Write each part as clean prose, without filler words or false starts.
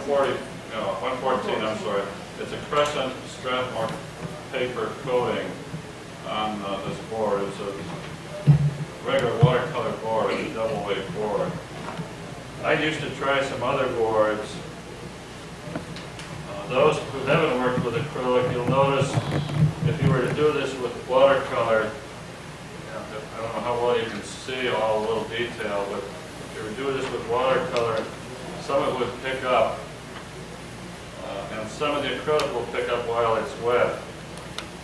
140, no, 114, I'm sorry. It's a crescent Strathmore paper coating on this board. It's a regular watercolor board. It's a double weight board. I used to try some other boards. Those who haven't worked with acrylic, you'll notice if you were to do this with watercolor, I don't know how well you can see all the little detail, but if you were to do this with watercolor, some of it would pick up, and some of the acrylic will pick up while it's wet,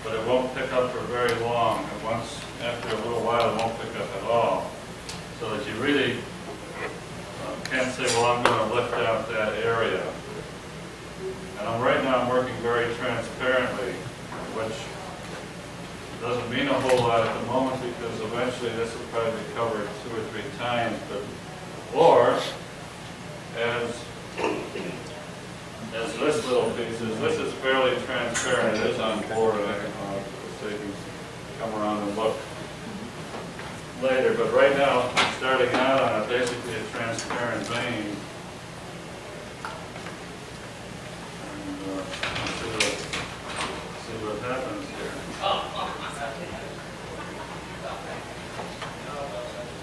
but it won't pick up for very long. And once, after a little while, it won't pick up at all. So that you really can't say, well, I'm going to lift out that area. And right now I'm working very transparently, which doesn't mean a whole lot at the moment because eventually this will probably be covered 2 or 3 times. Or, as this little piece is, this is fairly transparent. It is on board, and I can so you can come around and look later. But right now, I'm starting out on basically a transparent vein. See what happens here.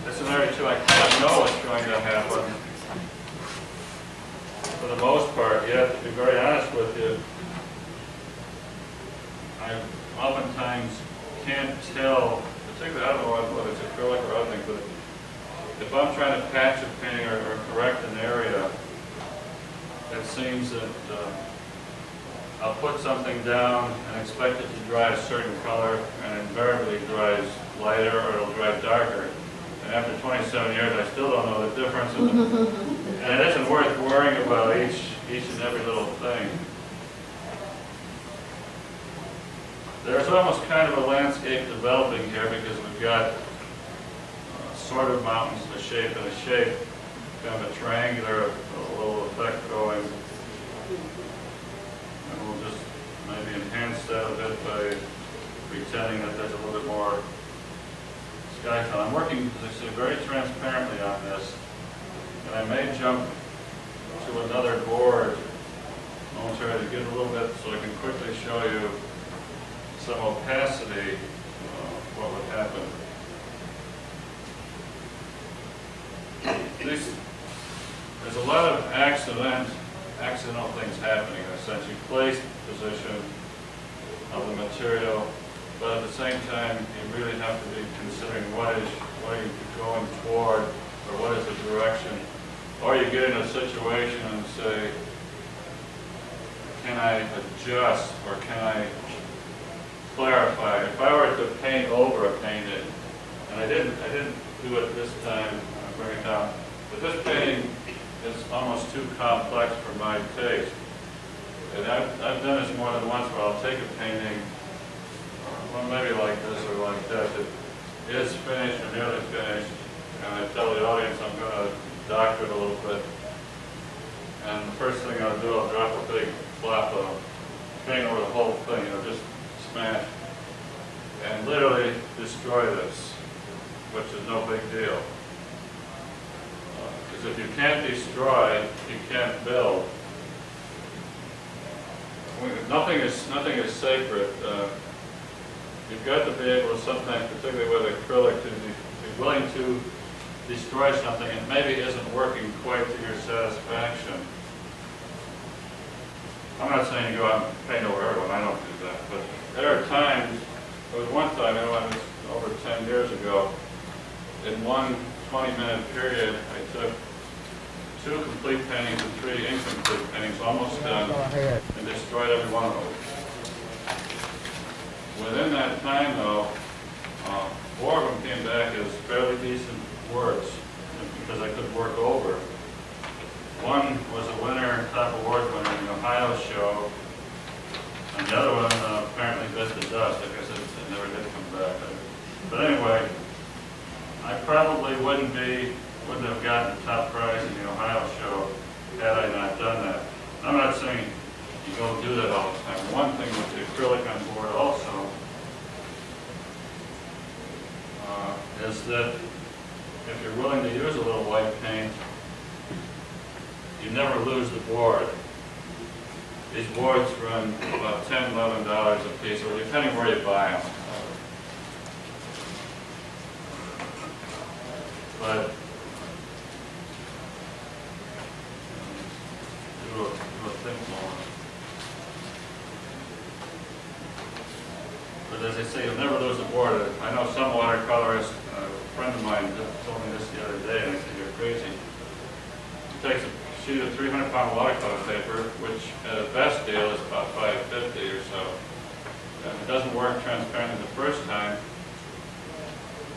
This is an area too, I kind of know what's going to happen. For the most part, yet, to be very honest with you, I oftentimes can't tell, particularly, I don't know whether it's acrylic or other things, but if I'm trying to patch a painting or correct an area, it seems that I'll put something down and expect it to dry a certain color, and invariably it dries lighter or it'll dry darker. And after 27 years, I still don't know the difference. And it isn't worth worrying about each and every little thing. There's almost kind of a landscape developing here because we've got sort of mountains, a shape and a shape, kind of a triangular little effect going. And we'll just maybe enhance that a bit by pretending that there's a little bit more sky tone. I'm working, as I say, very transparently on this, and I may jump to another board momentarily to get a little bit so I can quickly show you some opacity, what would happen. There's a lot of accidental things happening in a sense. You place the position of the material, but at the same time, you really have to be considering what are you going toward, or what is the direction. Or you get in a situation and say, can I adjust, or can I clarify? If I were to paint over a painting, and I didn't do it this time, I'll bring it down, but this painting is almost too complex for my taste. And I've done this more than once where I'll take a painting, well, maybe like this or like that, that is finished or nearly finished, and I tell the audience I'm going to doctor it a little bit. And the first thing I'll do, I'll drop a big flap of paint over the whole thing, just smash, and literally destroy this, which is no big deal. Because if you can't destroy, you can't build. Nothing is sacred. You've got to be able to sometimes, particularly with acrylic, to be willing to destroy something and maybe isn't working quite to your satisfaction. I'm not saying you go out and paint over everyone, I don't do that, but there are times, there was one time, it was over 10 years ago, in one 20-minute period, I took 2 complete paintings and 3 incomplete paintings, almost done, and destroyed every one of them. Within that time, though, 4 of them came back as fairly decent works, because I could work over. One was a winner, top award winner in the Ohio show, and the other one apparently bit the dust. I guess it never did come back. But anyway, I probably wouldn't have gotten the top prize in the Ohio show had I not done that. I'm not saying you go do that all the time. One thing with the acrylic on board also is that if you're willing to use a little white paint, you never lose the board. These boards run about $10, $11 a piece, or depending where you buy them. But do a think more. But as I say, you'll never lose the board. I know some watercolorists, a friend of mine told me this the other day, and I said, you're crazy. He takes a sheet of 300-pound watercolor paper, which at a best deal is about $5.50 or so. And if it doesn't work transparently the first time,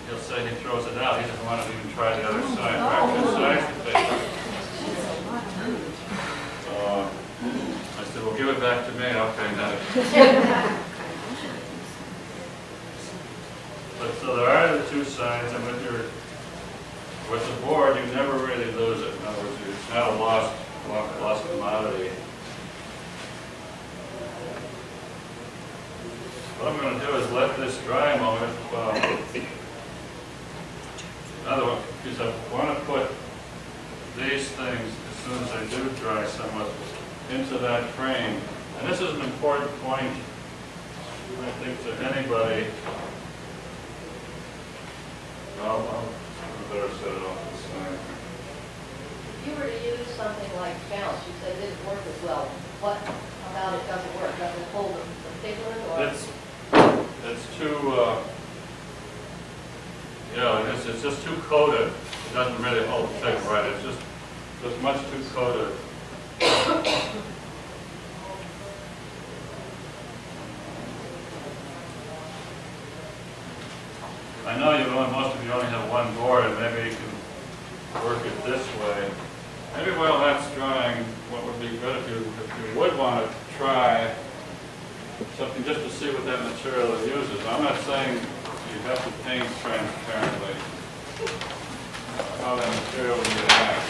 he'll say he throws it out. He doesn't want to even try the other side. Practice sides of the paper. So I said, well, give it back to me. Okay, now. But so there are the two sides, and with the board, you never really lose it. In other words, it's not a lost commodity. What I'm going to do is let this dry a moment. Another one, because I want to put these things, as soon as they do dry somewhat, into that frame. And this is an important point, I think, to anybody. I'll better set it off this side. If you were to use something like bounce, you said it didn't work as well. What about it doesn't work? Does it hold the pigment, or? It's too, it's just too coated. It doesn't really hold the pigment right. It's just much too coated. I know most of you only have one board, and maybe you can work it this way. Maybe while that's drying, what would be good if you would want to try something just to see what that material uses. I'm not saying you have to paint transparently. How that material will react.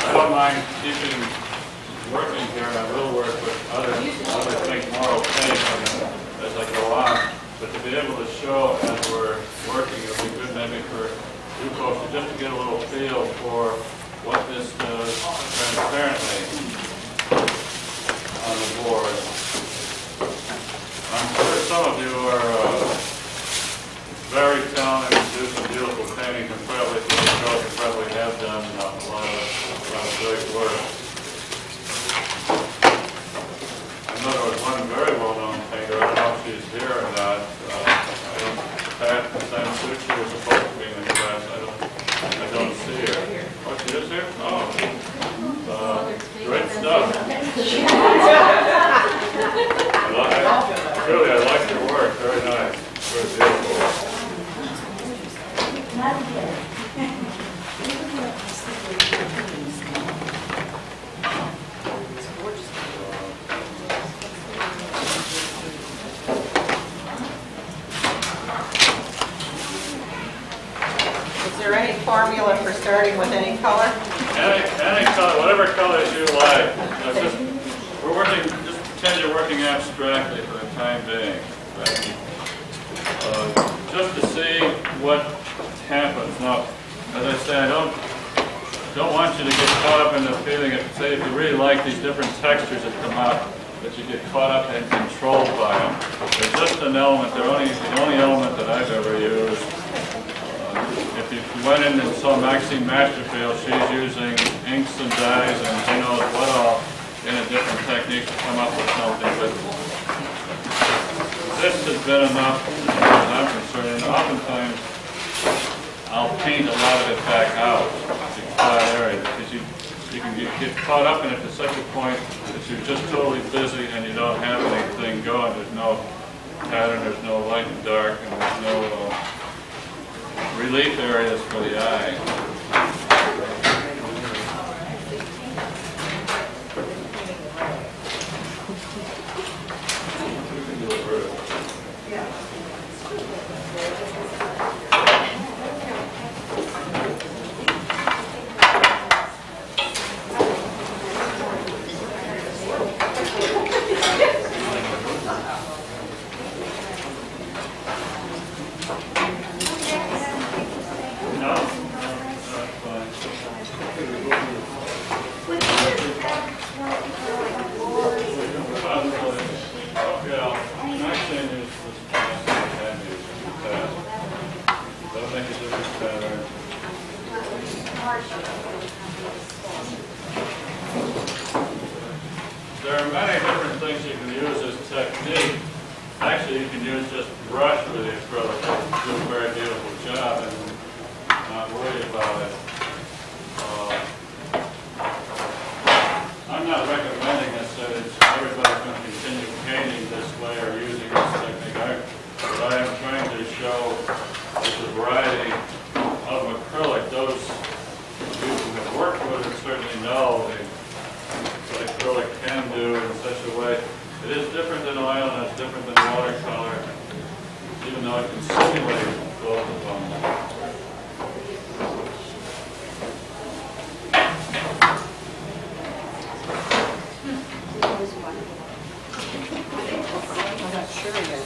I don't mind keeping working here, and I will work with other things more opaque as I go on. But to be able to show as we're working, it would be good maybe for you folks just to get a little feel for what this does transparently on the board. I'm sure some of you are very talented and do some beautiful painting, and probably have done a lot of great work. I know there was one very well-known painter. I don't know if she's here or not. Pat Sansucci was supposed to be in the class. I don't see her. Oh, she is here? Oh, great stuff. I like your work. Very nice. Very beautiful. Is there any formula for starting with any color? Any color, whatever colors you like. Just pretend you're working abstractly for the time being. Right? Just to see what happens. Now, as I say, I don't want you to get caught up in the feeling of, say, if you really like these different textures that come out, that you get caught up and controlled by them. They're just an element. They're the only element that I've ever used. If you went in and saw Maxine Masterfield, she's using inks and dyes and who knows what all in a different technique to come up with something. But this has been enough as far as I'm concerned. And oftentimes, I'll paint a lot of it back out to flat area because you can get caught up in it to such a point that you're just totally busy and you don't have anything going. There's no pattern, there's no light and dark, and there's no relief areas for the eye. There are many different things you can use as technique. Actually, you can use just brush with the acrylic. Do a very beautiful job and not worry about it. I'm not recommending necessarily that everybody's going to continue painting this way or using this technique. What I am trying to show is the variety of acrylic. Those people who have worked with it certainly know what acrylic can do in such a way. It is different than oil and it's different than watercolor, even though it can simulate both of them. I'm not sure yet.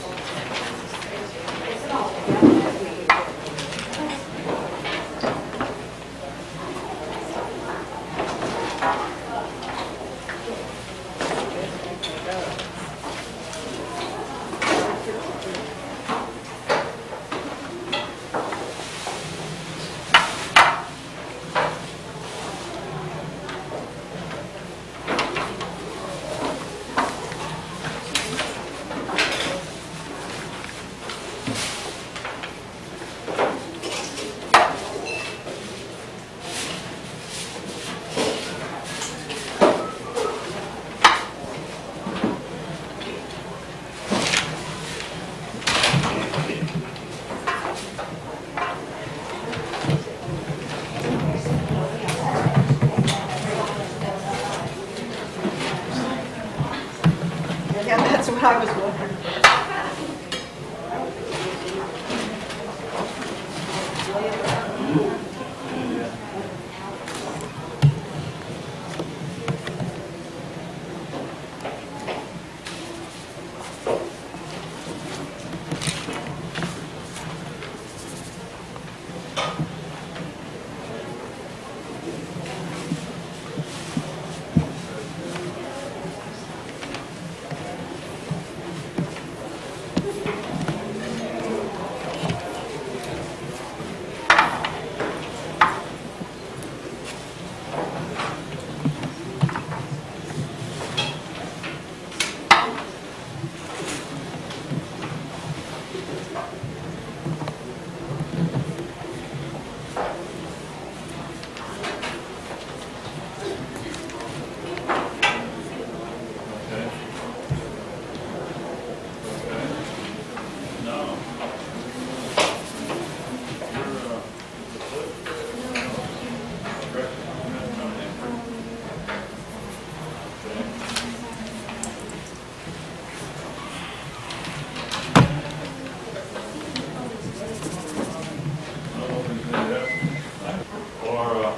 Yeah, that's what I was wondering.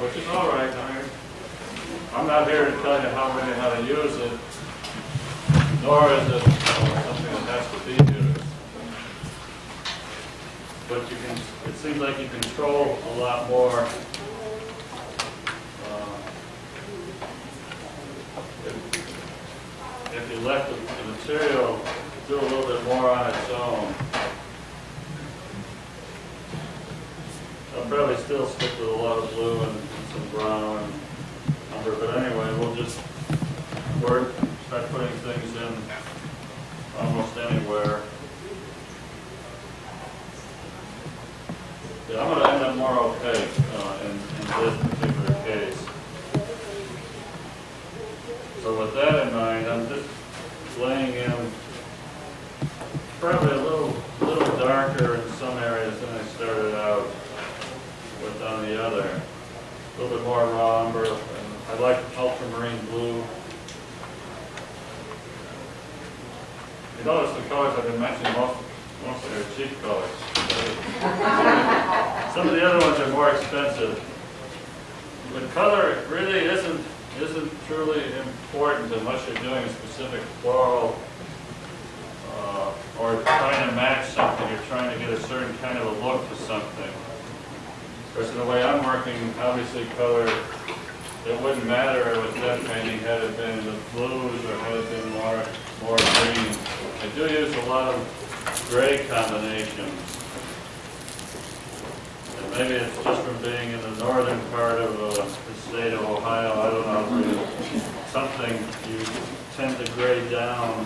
Which is all right. I'm not here to tell you how to use it, nor is it something that has to be used. But you can. It seems like you control a lot more. If you let the material do a little bit more on its own. I'll probably still stick with a lot of blue and some brown and umber, but anyway, we'll just start putting things in almost anywhere. Yeah, I'm going to end up more opaque in this particular case. So with that in mind, I'm just laying in probably a little darker in some areas than I started out with on the other. A little bit more raw umber. I like ultramarine blue. You notice the colors I've been mentioning mostly are cheap colors. Some of the other ones are more expensive. But color really isn't truly important unless you're doing a specific floral or trying to match something. You're trying to get a certain kind of a look to something. Of course, in the way I'm working, obviously color, it wouldn't matter with that painting had it been the blues or had it been more green. I do use a lot of gray combinations. And Maybe it's just from being in the northern part of the state of Ohio, I don't know. Something you tend to grade down.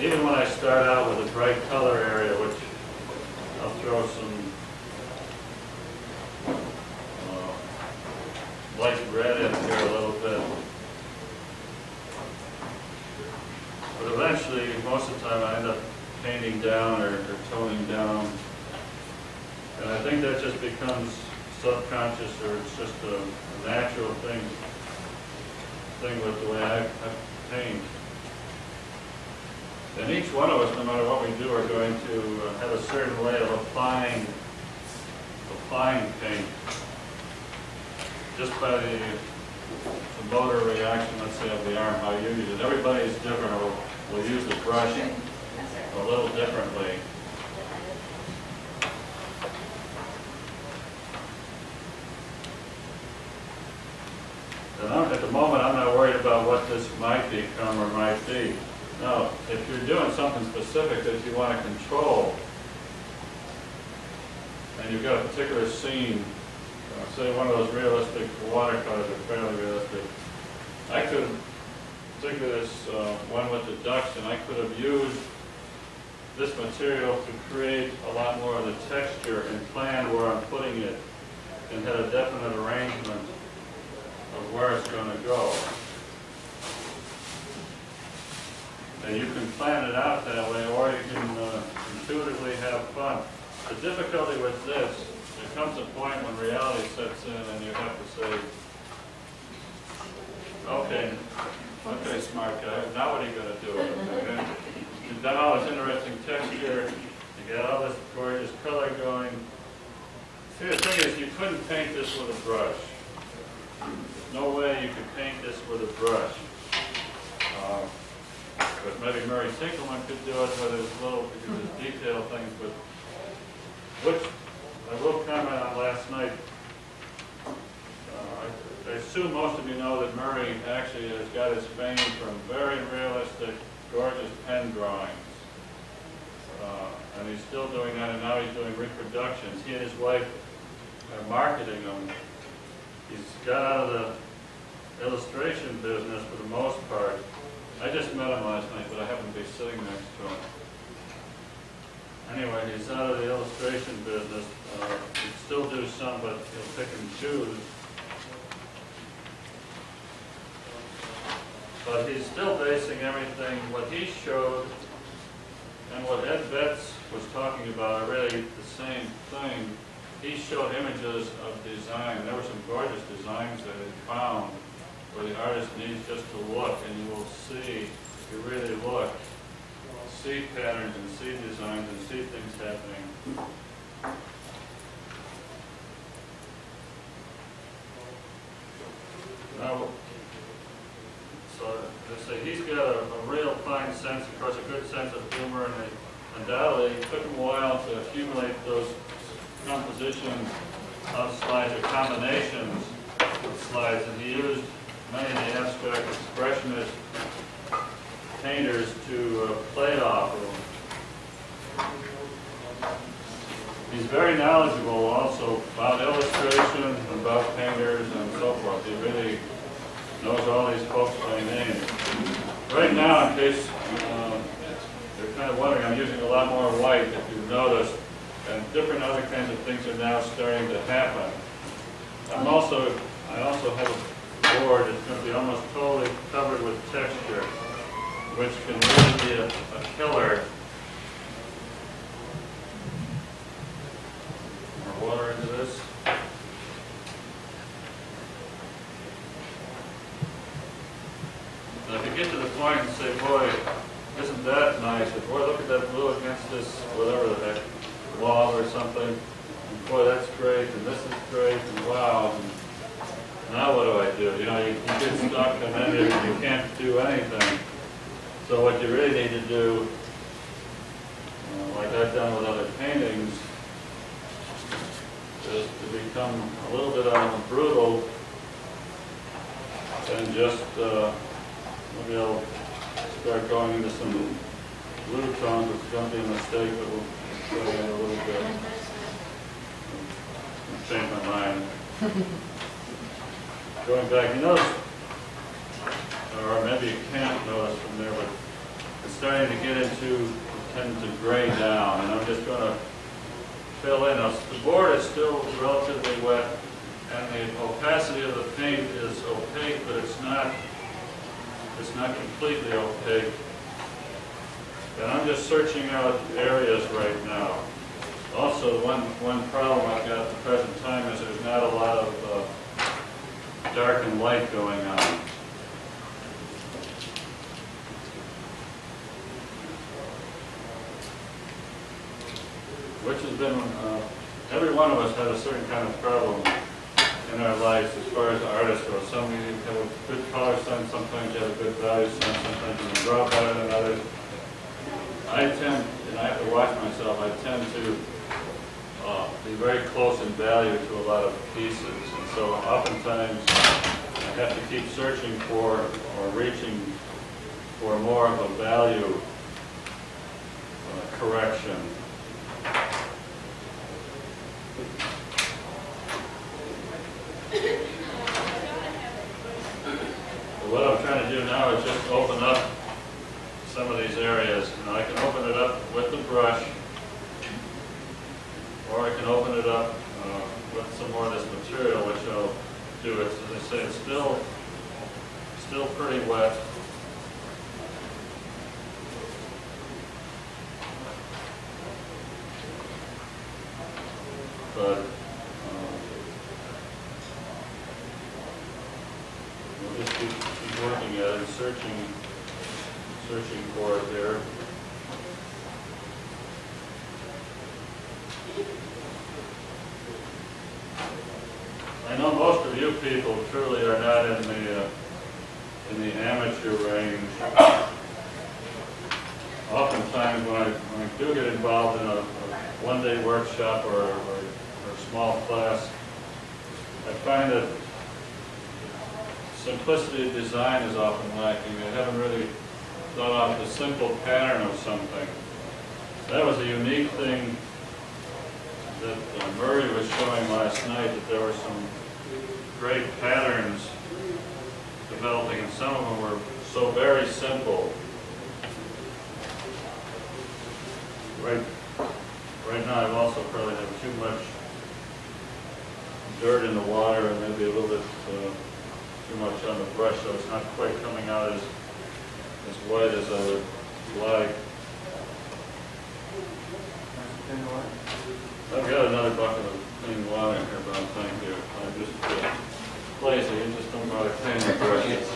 Even when I start out with a bright color area, which I'll throw some light red in here a little bit. But eventually, most of the time, I end up painting down or toning down. And I think that just becomes subconscious, or it's just a natural thing with the way I paint. And each one of us, no matter what we do, are going to have a certain way of applying paint. Just by the motor reaction, let's say, of the arm, how you use it. Everybody is different, or will use the brush a little differently. And at the moment, I'm not worried about what this might become or might be. Now, if you're doing something specific that you want to control, and you've got a particular scene, say one of those realistic watercolors are fairly realistic, I could, particularly this one with the ducks, and I could have used this material to create a lot more of the texture and plan where I'm putting it, and had a definite arrangement of where it's going to go. And you can plan it out that way, or you can intuitively have fun. The difficulty with this, there comes a point when reality sets in and you have to say, okay, smart guy, now what are you going to do with it? Okay? You've done all this interesting texture, you got all this gorgeous color going. See, the thing is, you couldn't paint this with a brush. There's no way you could paint this with a brush. But maybe Murray Tinkleman could do it with his little, because his detail things, but which I will comment on last night. I assume most of you know that Murray actually has got his fame from very realistic, gorgeous pen drawings. And he's still doing that, and now he's doing reproductions. He and his wife are marketing them. He's got out of the illustration business for the most part. I just met him last night, but I happened to be sitting next to him. Anyway, he's out of the illustration business. He'll still do some, but he'll pick and choose. But he's still basing everything, what he showed and what Ed Betts was talking about are really the same thing. He showed images of design. There were some gorgeous designs that he found where the artist needs just to look, and you will see, if you really look, see patterns and see designs and see things happening. Now, so I say he's got a real fine sense, of course, a good sense of humor, and undoubtedly it took him a while to accumulate those compositions of slides or combinations of slides, and he used many of the abstract expressionist painters to play off of. He's very knowledgeable also about illustration and about painters and so forth. He really knows all these folks by name. Right now, in case you're kind of wondering, I'm using a lot more white, if you've noticed, and different other kinds of things are now starting to happen. I also have a board that's going to be almost totally covered with texture, which can really be a killer. More water into this. Now if you get to the point and say, boy, isn't that nice, or boy, look at that blue against this, whatever the heck, wall or something, and boy, that's great, and this is great, and wow, and now what do I do? You know, you get stuck and then you can't do anything. So what you really need to do, like I've done with other paintings, is to become a little bit brutal and just, maybe I'll start going into some blue tones, which is going to be a mistake, but we'll show you in a little bit. Change my mind. Going back, you notice, or maybe you can't notice from there, but it's starting to get into, tend to gray down, and I'm just going to fill in. Now, the board is still relatively wet, and the opacity of the paint is opaque, but it's not completely opaque. And I'm just searching out areas right now. Also, one problem I've got at the present time is there's not a lot of dark and light going on. Which has been, every one of us had a certain kind of problem in our lives as far as artists go. Some of you have a good color sense, sometimes you have a good value sense, sometimes you can draw better than others. I tend, and I have to watch myself, I tend to be very close in value to a lot of pieces. And so oftentimes I have to keep searching for or reaching for more of a value correction. What I'm trying to do now is just open up some of these areas. And I can open it up with the brush, or I can open it up with some more of this material, which I'll do. It's, as I say, it's still pretty wet. But we'll just keep working at it and searching for it there. I know most of you people truly are not in the amateur range. Oftentimes when I do get involved in a one-day workshop or a small class, I find that simplicity of design is often lacking. They haven't really thought out the simple pattern of something. That was a unique thing that Murray was showing last night, that there were some great patterns developing, and some of them were so very simple. Right now I've also probably have too much dirt in the water and maybe a little bit too much on the brush, so it's not quite coming out as white as I would like. I've got another bucket of clean water in here, but I'm thank you. I'm just lazy and just don't bother cleaning the brushes.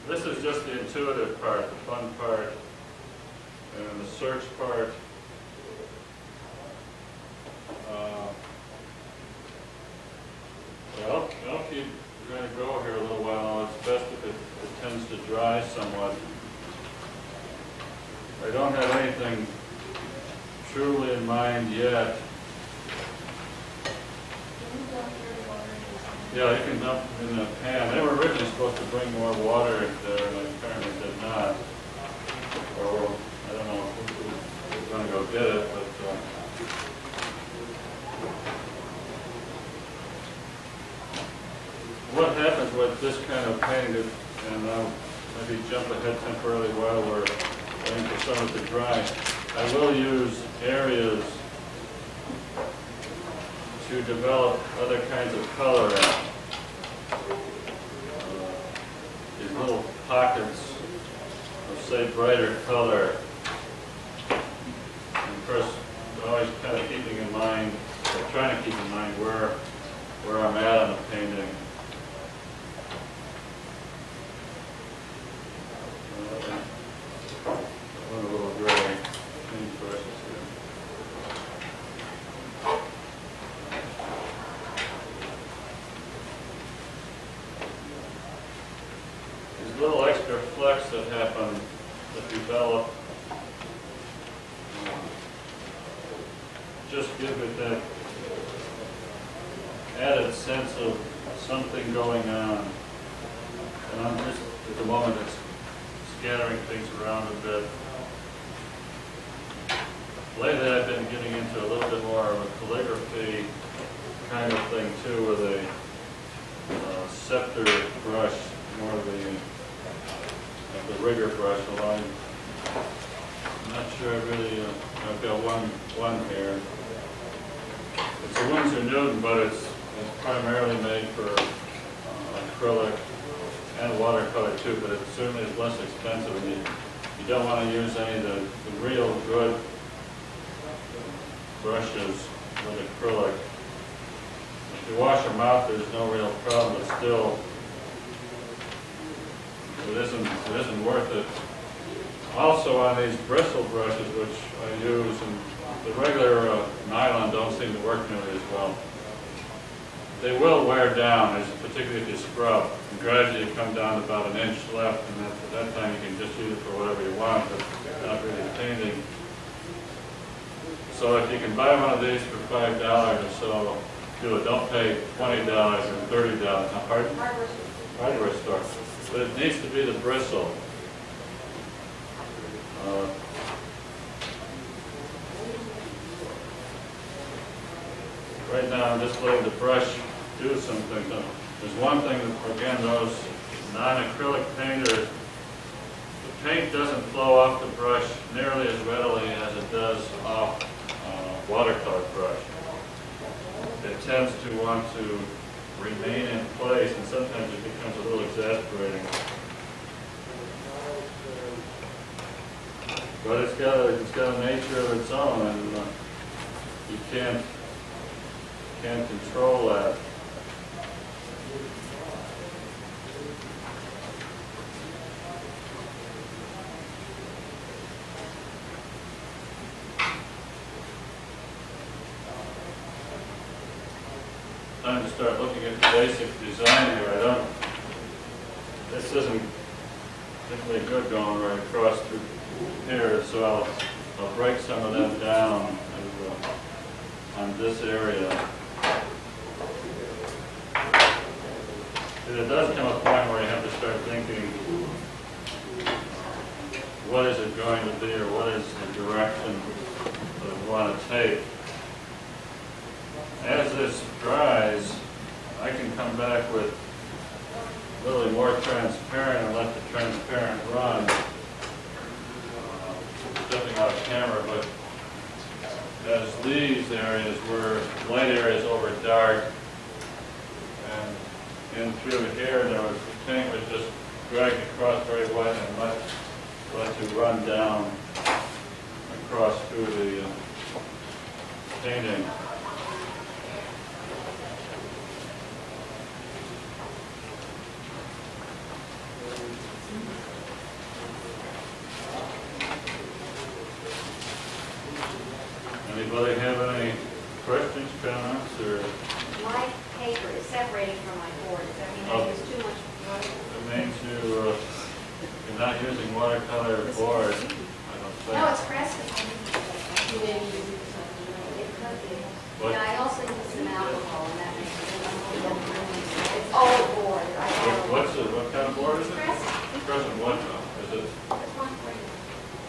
This is just the intuitive part, the fun part, and the search part. I'll keep trying to go here a little while. It's best if it tends to dry somewhat. I don't have anything truly in mind yet. Yeah, you can dump in the pan. They were originally supposed to bring more water in there, and they apparently did not. Or, I don't know who's going to go get it, but what happens with this kind of painting, and I'll maybe jump ahead temporarily while we're waiting for some of it to dry, I will use areas to develop other kinds of color in. These little pockets of, say, brighter color. And of course, always kind of keeping in mind, or trying to keep in mind where I'm at on the painting. A little gray paint brushes here. These little extra flecks that happen, that develop, just give it that added sense of something going on. And I'm just, at the moment, it's scattering things around a bit. Lately, I've been getting into a little bit more of a calligraphy kind of thing too, with a scepter brush, more of the rigger brush. Although I'm not sure I really. I've got one here. It's a Winsor Newton, but it's primarily made for acrylic and watercolor too. But it certainly is less expensive, and you don't want to use any of the real good brushes with acrylic. If you wash them out, there's no real problem, but still, it isn't worth it. Also, on these bristle brushes, which I use, and the regular nylon don't seem to work nearly as well. They will wear down, particularly if you scrub. And gradually you come down to about an inch left, and at that time you can just use it for whatever you want, but not really painting. So if you can buy one of these for $5 or so, do it. Don't pay $20 or $30. Now, pardon? Hardware store. But it needs to be the bristle. Right now, I'm just letting the brush do some things. There's one thing that, again, those non-acrylic painters, the paint doesn't flow off the brush nearly as readily as it does off watercolor brush. It tends to want to remain in place, and sometimes it becomes a little exasperating. But it's got a nature of its own, and you can't control that. Time to start looking at the basic design here. This isn't particularly good going right across through here, so I'll break some of them down on this area. It does come a point where you have to start thinking, what is it going to be, or what is the direction that we want to take? As this dries, I can come back with really more transparent and let the transparent run. Stepping out of camera, but as these areas were light areas over dark, and in through here there was the paint was just dragged across very wet and let you run down across through the painting. Anybody have any questions, comments, or? My paper is separating from my board. Does that mean I use too much water? It means you're not using watercolor board, I don't think. No, it's Crescent. You maybe you do something. It could be. What? Yeah, I also use some alcohol, and that makes it it's all board. What kind of board is it? Crescent. Crescent, what, is it It's 140.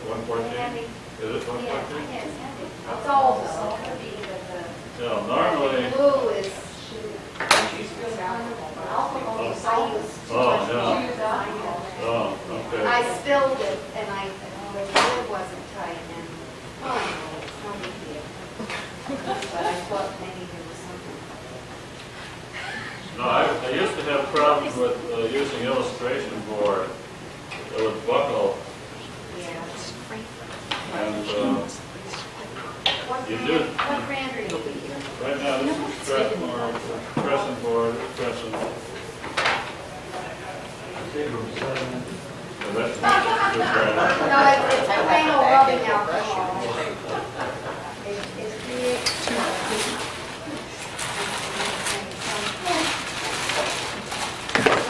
114? Heavy. Is it 114? Yeah, it's heavy. It's all So though. it could be that Yeah, normally, the blue is Alcohol is always too Oh, much. yeah. Use alcohol. oh, okay. I spilled it, and the lid wasn't tight, and, anyway, it's no big deal. But I thought maybe there was something. No, I used to have problems with using illustration board. It would buckle, Yeah. and What You brand, do. what brand are you using? right now this is Strathmore Crescent board, Crescent. So that's good brand. No, it's vinyl rubbing alcohol. It's create.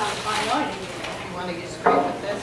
You want to use scrape with this?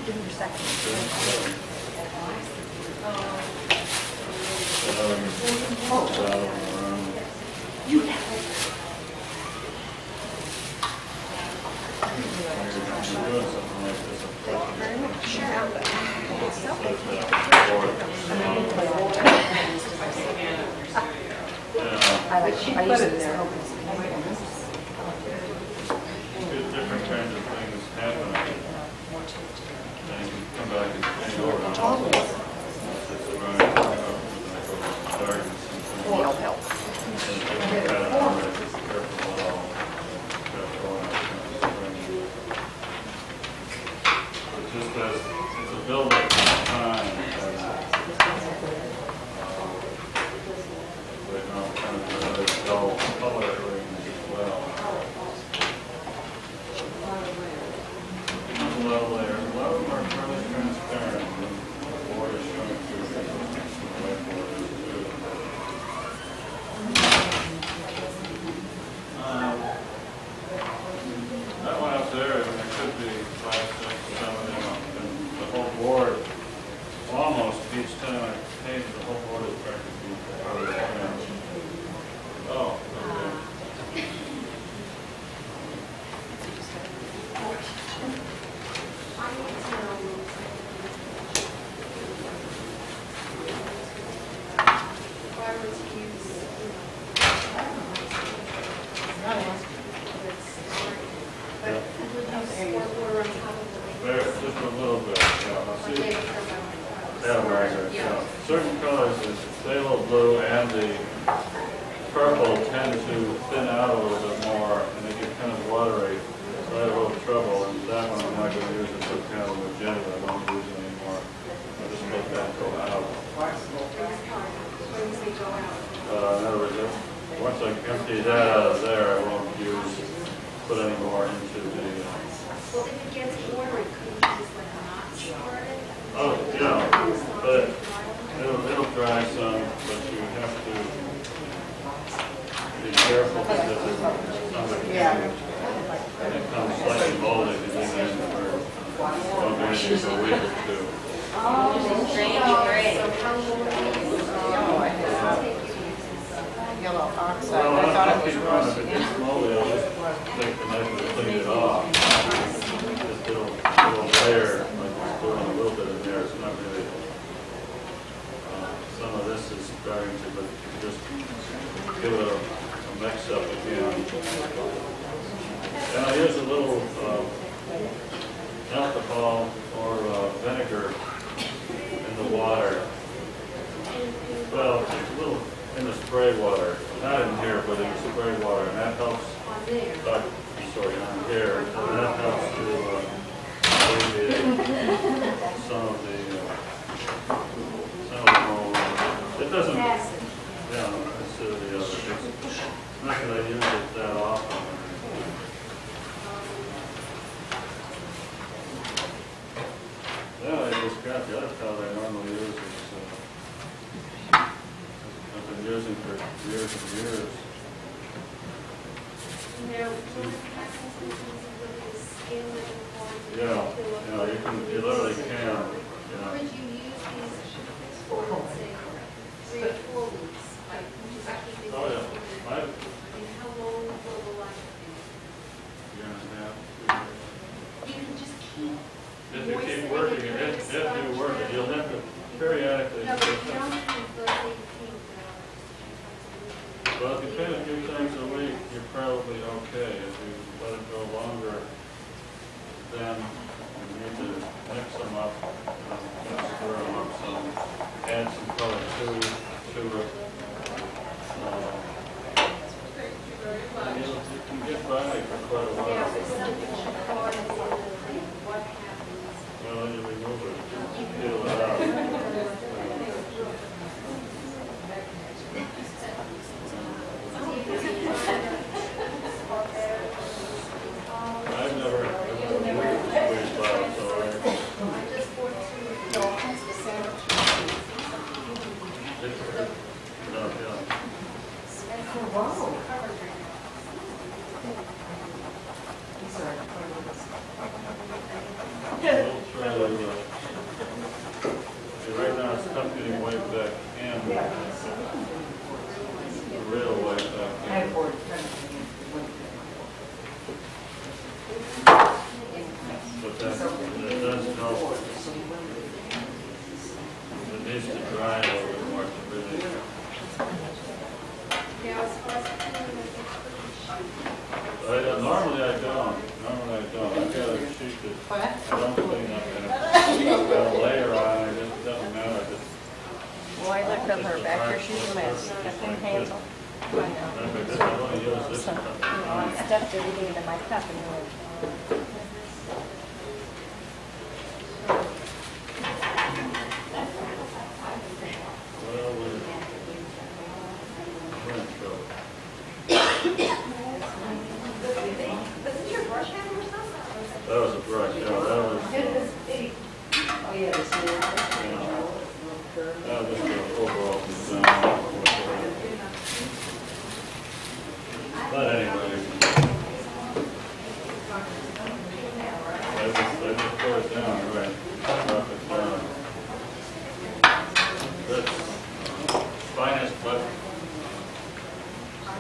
I use it as Different kinds of things happen. Then you can come back and go around. It's around, gardens and things. It'll help. It's just that it's a build-up of time. But now kind of a dull color range as well. A lot of layers. A lot of them are fairly transparent. The water is showing through the white borders too. That one up there, I mean, it could be 5, 6, 7, and the whole board, almost each time I paint, the whole board is practically covered in paint. Oh, okay. There, just a little bit, yeah, I'll see. Yeah, right, yeah. Certain colors, the phthalo blue and the purple tend to thin out a little bit more, and they get kind of watery. So I have a little trouble, and that one I'm not going to use. It's kind of magenta, I won't use it anymore. I'll just let that go out. In other words, once I empty that out of there, I won't put any more into the... Well, if it gets warmer, could you use like a notch for it? Oh, yeah, but it'll dry some, but you have to be careful because it's something and it comes slightly molded if you leave it in for a week or two. Strange gray. So how long do you Yellow oxide. Well, I thought it was if rust. it gets moldy, I'll just take the knife and clean it off. Just little layer, like just doing a little bit in there, it's not really, some of this is starting to, but just give it a mix up again. And I use a little alcohol or vinegar in the water. Well, a little in the spray water, not in here, but in the spray water, and that helps. on there? I'm sorry, on here, and that helps to alleviate some of the mold. It doesn't, Acid. yeah, instead of the other. It's not that I use it that often. Yeah, I just got the other color I normally use is, I've been using for years and years. Now, what happens with the skin and Yeah, you literally can, you know. Could you use these for, say, 3 or 4 weeks? Like, just keep it Oh, yeah. and how long will the life be? Year and a half. You can just keep If you keep moistening working, it, if you work it, you'll have to periodically. No, but you don't have to go paint. Well, if you paint a few times a week, you're probably okay. If you let it go longer, then you need to mix them up, stir them up some, add some color to it. And you can get by for quite a Yeah, while. if something should cause it, what happens? Well, then you remove it, peel it out. I've never used squeeze bottle, so I just want to, it's What? I don't clean up in it. I've got a layer on, it just doesn't matter, just. Well, I looked up her back here, she's a mess. Kathleen Hansel. Remember, this, I only use this So, cup. I stuffed everything into my cup and then Well, we're in trouble. Was this your brush handle or something? That was a brush, yeah, that was, Oh, yeah, this is. that was just the overall design. But anyway. I just put it down, right, drop it down. That's finest, but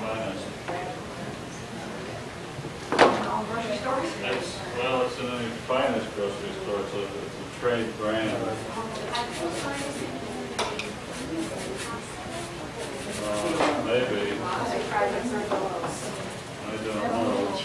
finest. It's, well, it's in the finest grocery store, so it's a trade brand. Maybe, I don't know.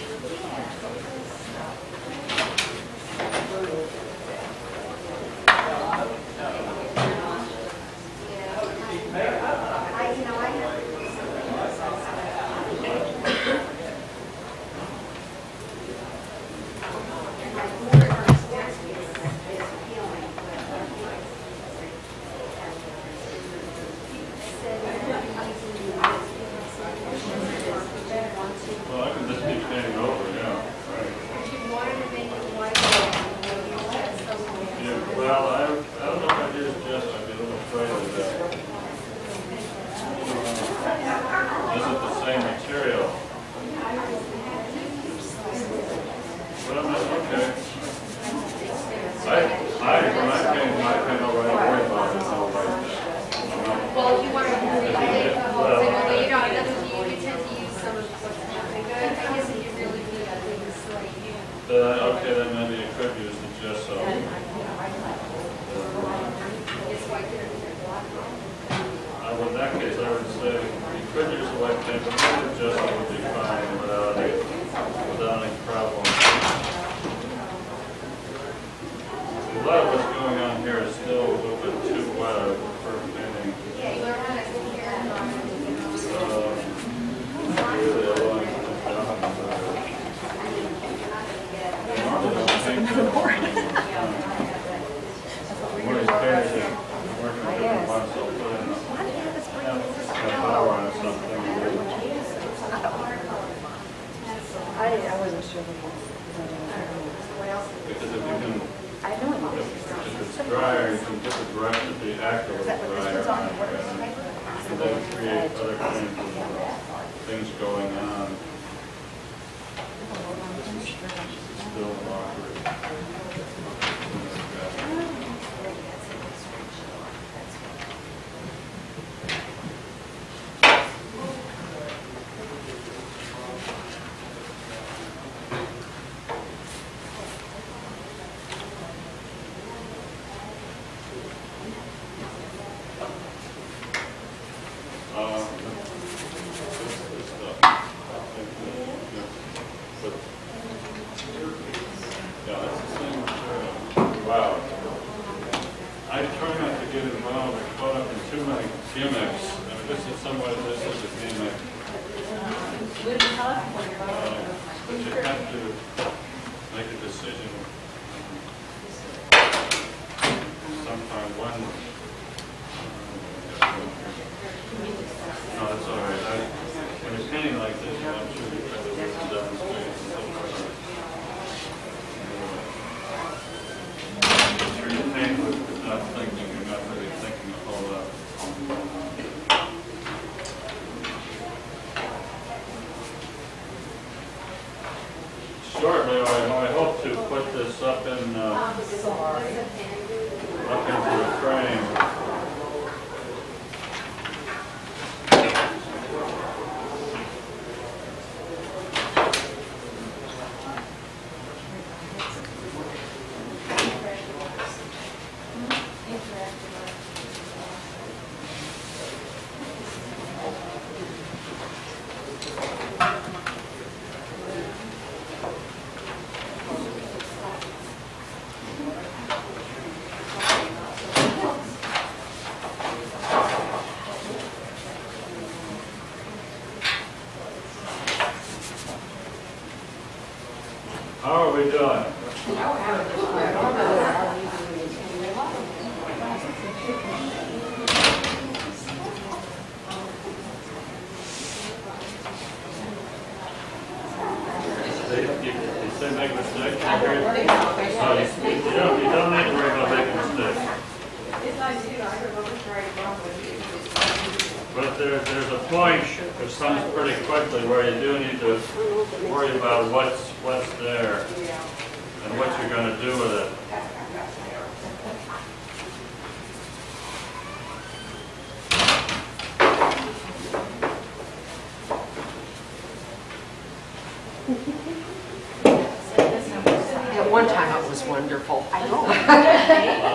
Well, I can just keep painting over, yeah. Right. Yeah, well, I don't know if I did it just, I'd be a little afraid of that. This is the same material. Well, that's okay. When I paint my paint over, I don't worry about it, I'll write that. Well, if you want to recreate the whole thing, Well, well, you know, you tend to use some of what's happening. But I guess if you're really good at things like you. Okay, then maybe you could use the gesso. It's like you're Well, in that case, I would say you could use the white paint, but maybe the gesso would be fine without any problem. A lot of what's going on here is still a little bit too wet for painting. Yeah, you learn how to compare it on. Really, I want to put down on the- Normally, I don't paint that long. One of these painters that working on different months, they'll put in a power on it, something. I wasn't sure. Because if you can, I know. if it's drier, you can get the brush to be actively drier on it, and then create other kinds of things going on. This is still awkward. This stuff. But, yeah, that's the same material. Wow. I try not to get involved or caught up in too many gimmicks. I mean, this is somewhat, this is a gimmick. But you have to make a decision sometime when. No, that's all right. When you're painting like this, I'm sure you probably want to demonstrate it. Make sure you paint with not thinking, you're not really thinking a whole lot. Shortly, I hope to put this up into the frame. You say make mistakes? You don't need to worry about making mistakes. But there's a point, which comes pretty quickly, where you do need to worry about what's there and what you're going to do with it. At one time it was wonderful. I know.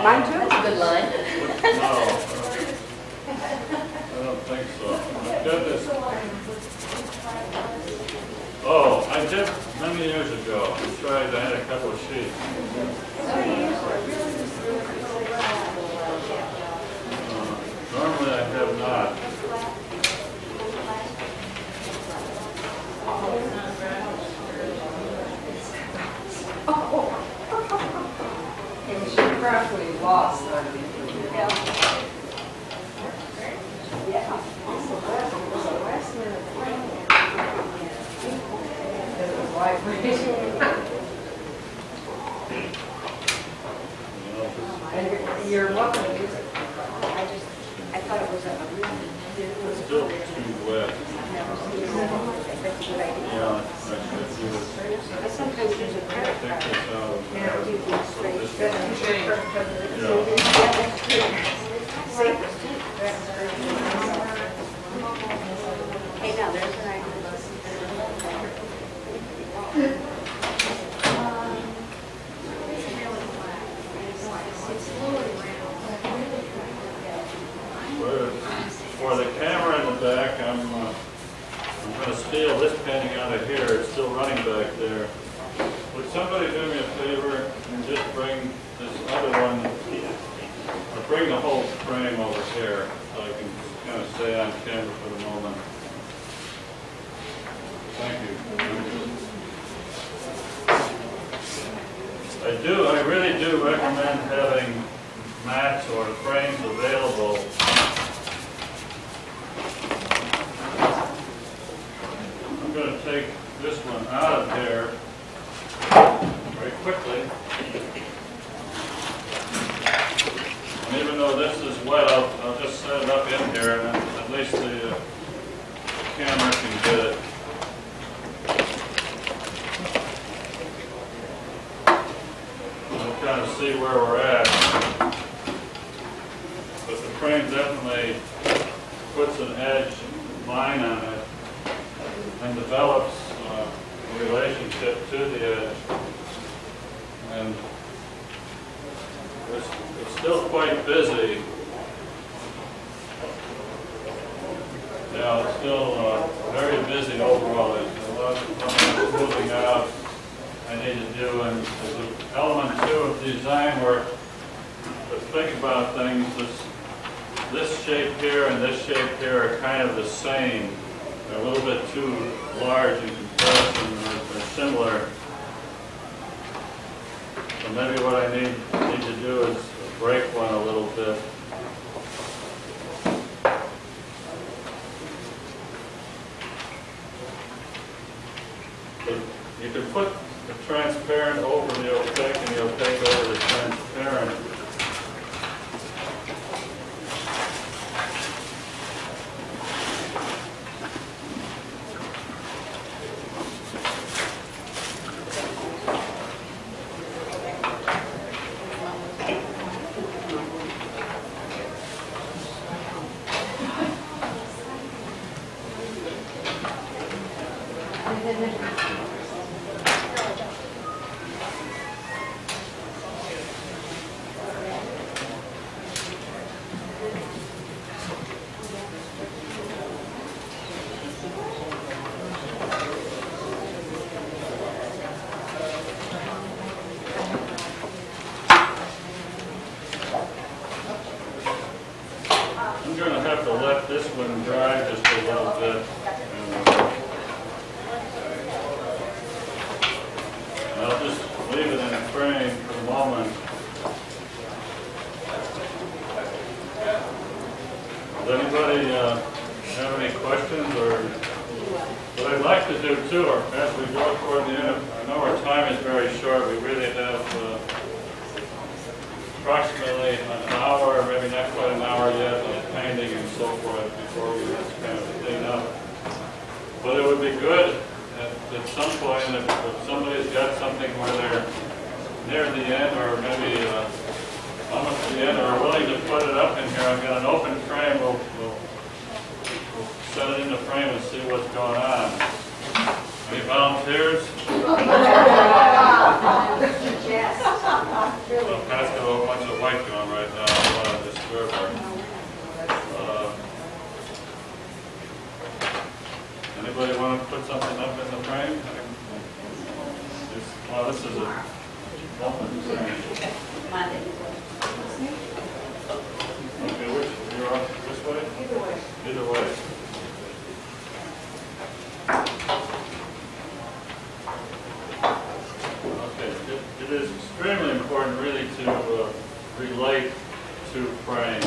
Mine too. That's a good line. No, I don't think so. I've got this. Oh, I did many years ago. I tried, I had a couple of sheets. Normally I have not. And she probably lost on it. It was vibrating. And you're welcome to use it. I thought it was It's still too wet. Yeah, I should do this. I sometimes use a credit Take card. this out of And it'll give you straight. this Yeah, one. Yeah. that's true. Safest too. Hey, now there's an idea. For the camera in the back, I'm going to steal this painting out of here. It's still running back there. Would somebody do me a favor and just bring this other one, or bring the whole frame over here so I can kind of stay on camera for the moment. Thank you. I really do recommend having mats or frames available. I'm going to take this one out of here very quickly. And even though this is wet, I'll just set it up in here and at least the camera can get it. We'll kind of see where we're at. But the frame definitely puts an edge line on it and develops a relationship to the edge. And it's still quite busy. Yeah, it's still very busy overall. There's a lot of moving out I need to do, and there's an element too of design work. But think about things, this shape here and this shape here are kind of the same. They're a little bit too large in comparison, they're similar. So maybe what I need to do is break one a little bit. But you can put the transparent over the opaque and the opaque over the transparent. I'm going to have to let this one dry just a little bit. And I'll just leave it in the frame for the moment. before we have to kind of clean up. But it would be good at some point, if somebody's got something where they're near the end, or maybe almost the end, or are willing to put it up in here, I've got an open frame, we'll set it in the frame and see what's going on. Any volunteers? Yes. Well, Pascal, a whole bunch of white going right now, I don't want to disturb her. Anybody want to put something up in the frame? Well, this is a open frame. Monday. Okay, you're up this way? Either way. Either way. Okay, it is extremely important really to relate to frame.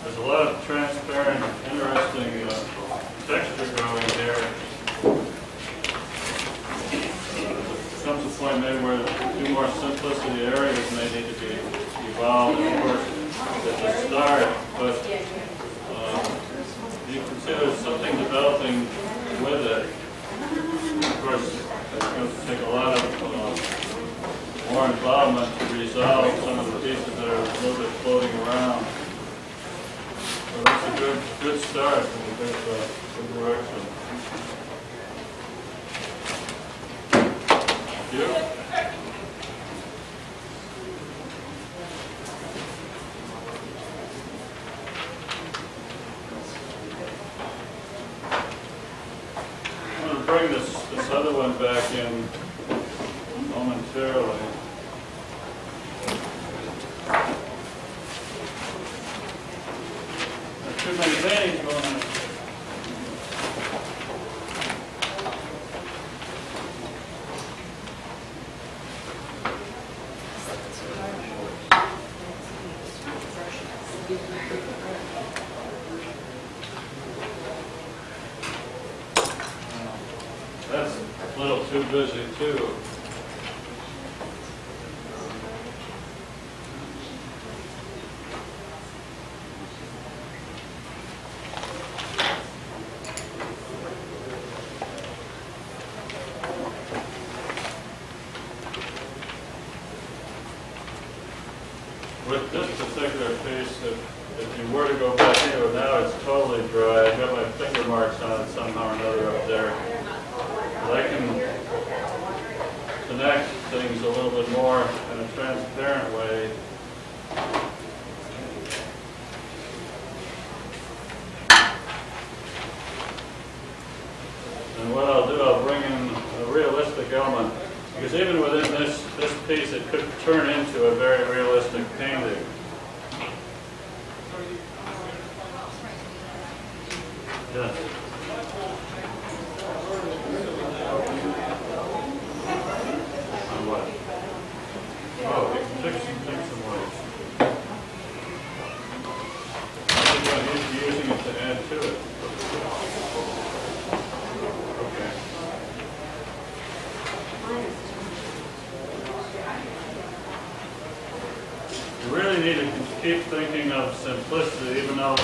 There's a lot of transparent, interesting texture going here. Comes a point maybe where a few more simplicity areas may need to be evolved, of course, at the start, but you can see there's something developing with it. Of course, it's going to take a lot of more involvement to resolve some of the pieces that are a little bit floating around. So that's a good start and a good direction. Thank you. I'm going to bring this other one back in momentarily. There's too many things going on. That's a little too busy too. With this particular piece, if you were to go back into it now, it's totally dry. I've got my finger marks on it somehow or another up there. But I can connect things a little bit more in a transparent way. And what I'll do, I'll bring in a realistic element. Because even within this piece, it could turn into a very realistic painting. Yes. On what? Oh, you can take some white. He's using it to add to it. Okay. You really need to keep thinking of simplicity, even though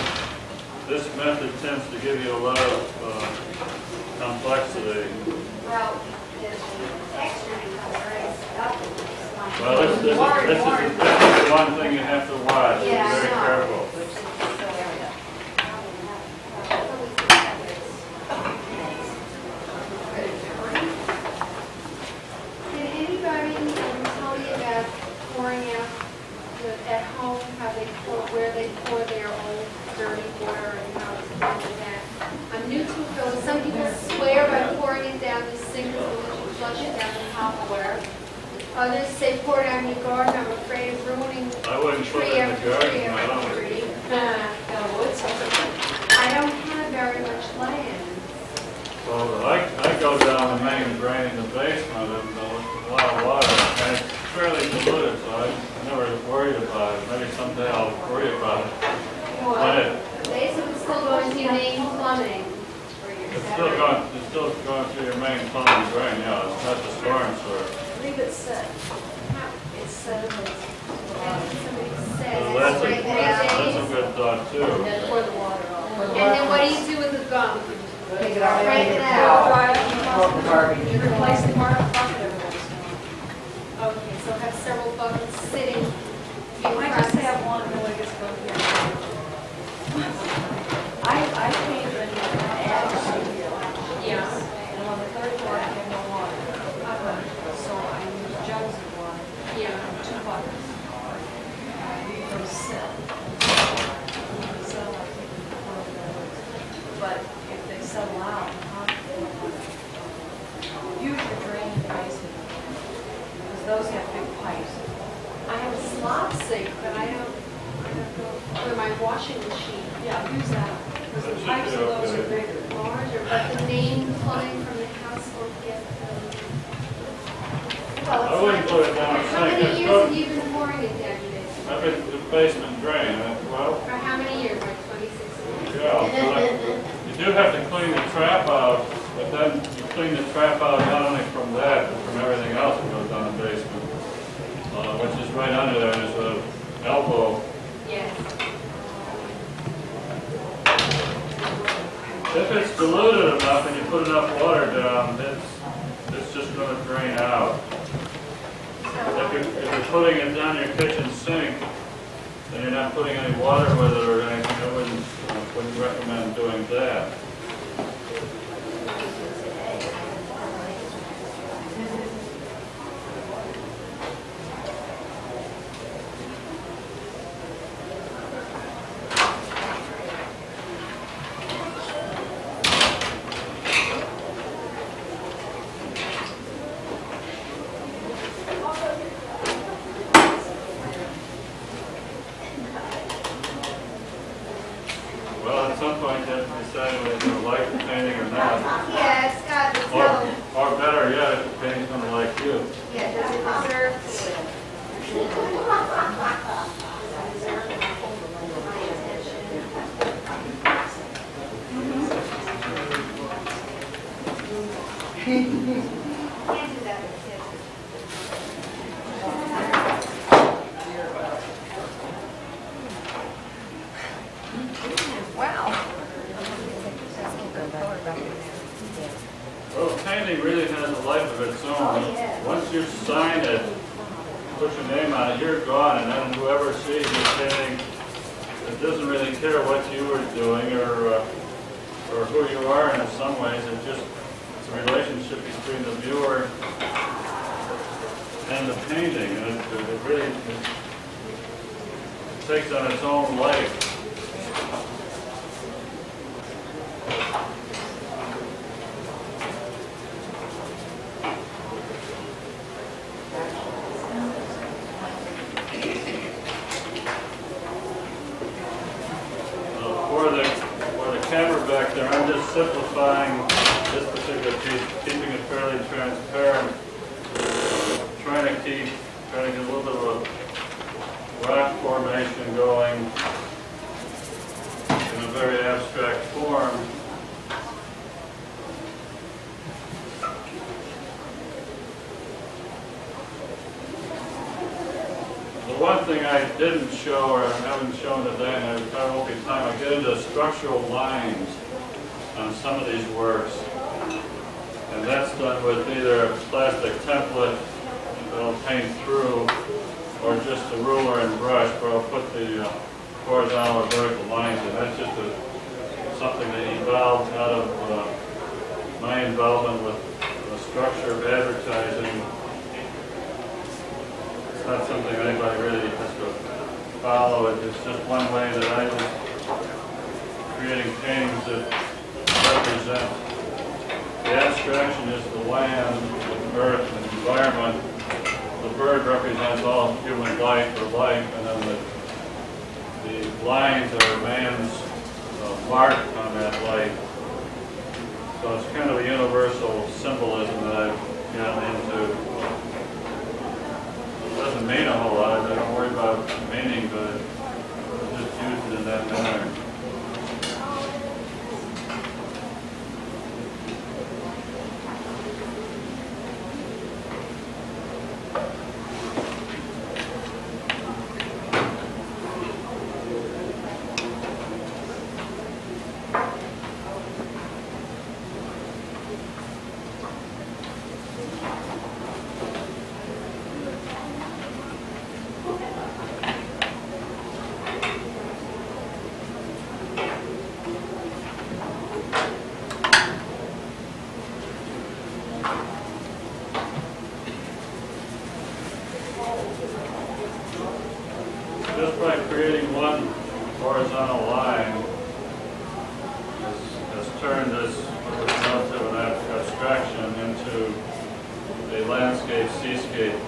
this method tends to give you a lot of complexity. Well, the texture becomes very stuck. Well, this is the one thing you have to watch. Be Yeah, very I know. careful. Did anybody tell you about pouring out at home, how they pour, where they pour their old dirty water and how it's poured with that? I'm new to it, though. Some people swear by pouring it down the sink, so that you flush it down the hot water. Others say pour it on your garden. I'm afraid of ruining I wouldn't put it tree in the after garden, tree I after don't. tree. I don't have very much land. Well, I go down the main drain in the basement and a lot of water, and it's fairly polluted, so I never worried about it. Maybe someday I'll worry about it. Well, But it, basically still going to main plumbing for your it's still going through your main plumbing drain, yeah, it's not the storm sewer. I believe it's set. It's set. Somebody So says that's right there. that's a good thought too. And then pour the water off. And then what do you do with the gum? Take it out Break in it your out. towel. Throw it in the garbage. You replace the bucket every once in a while. Okay, so have several buckets sitting. I just have one, no one gets to go here. I paid the ad studio. Yeah. And on the third floor, I had no water. So I used jugs of water, Yeah. 2 buckets. I leave them sit. So I take them to one of those. But if they settle out, use your drain in the basement. Because those have big pipes. I have a slop sink, but I don't know. For my washing machine. Yeah, use that. Because the pipes of those are bigger. Larger, but the main plumbing from the house will get, I wouldn't put it down the How many sink. years have you been pouring it down your basement? I've been the basement drain, well, For how many years, like 26 years? yeah, but you do have to clean the trap out, but then you clean the trap out not only from that, but from everything else that goes down the basement. Which is right under there, there's an elbow. Yes. If it's diluted enough and you put enough water down, it's just gonna drain out. If you're putting it down your kitchen sink, then you're not putting any water with it or anything, I wouldn't recommend doing that. Well, at some point you have to decide whether you like the painting or not. Yeah, Scott, tell them. Or better yet, if the painting's gonna like you. Yeah, does it deserve Can't do that with kids. Wow. Well, painting really has a life of its own. Once you sign it, put your name on it, you're gone, and then whoever sees your painting, it doesn't really care what you were doing or who you are in some ways. It's a relationship between the viewer and the painting, and it really takes on its own life. For the camera back there, I'm just simplifying this particular piece, keeping it fairly transparent, trying to get a little bit of a rock formation going in a very abstract form. The one thing I didn't show, or haven't shown today, and there probably won't be time, I get into structural lines on some of these works. And that's done with either a plastic template that I'll paint through, or just a ruler and brush where I'll put the horizontal or vertical lines in. That's just something that evolved out of my involvement with the structure of advertising. It's not something anybody really has to follow. It's just one way that I was creating paintings that represent. The abstraction is the land, the earth, and the environment. The bird represents all human life or life, and then the lines are man's mark on that life. So it's kind of a universal symbolism that I've gotten into. It doesn't mean a whole lot. I don't worry about meaning, but just by creating one horizontal line has turned this what was relative an abstraction into a landscape, seascape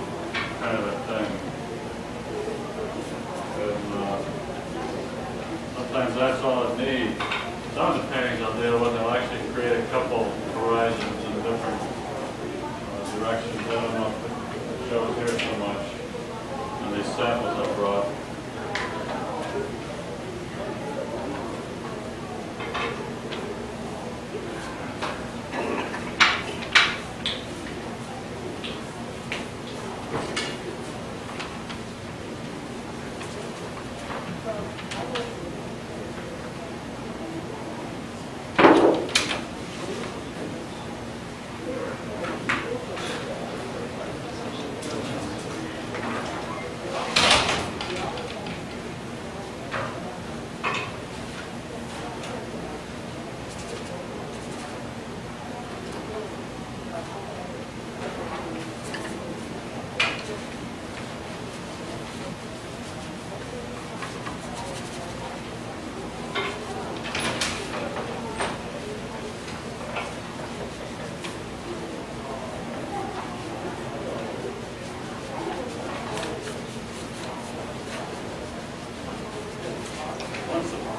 kind of a thing. And sometimes that's all it needs. Some of the paintings I'll deal with, I'll actually create a couple horizons in different directions. I don't know if it shows here so much. And these samples I brought.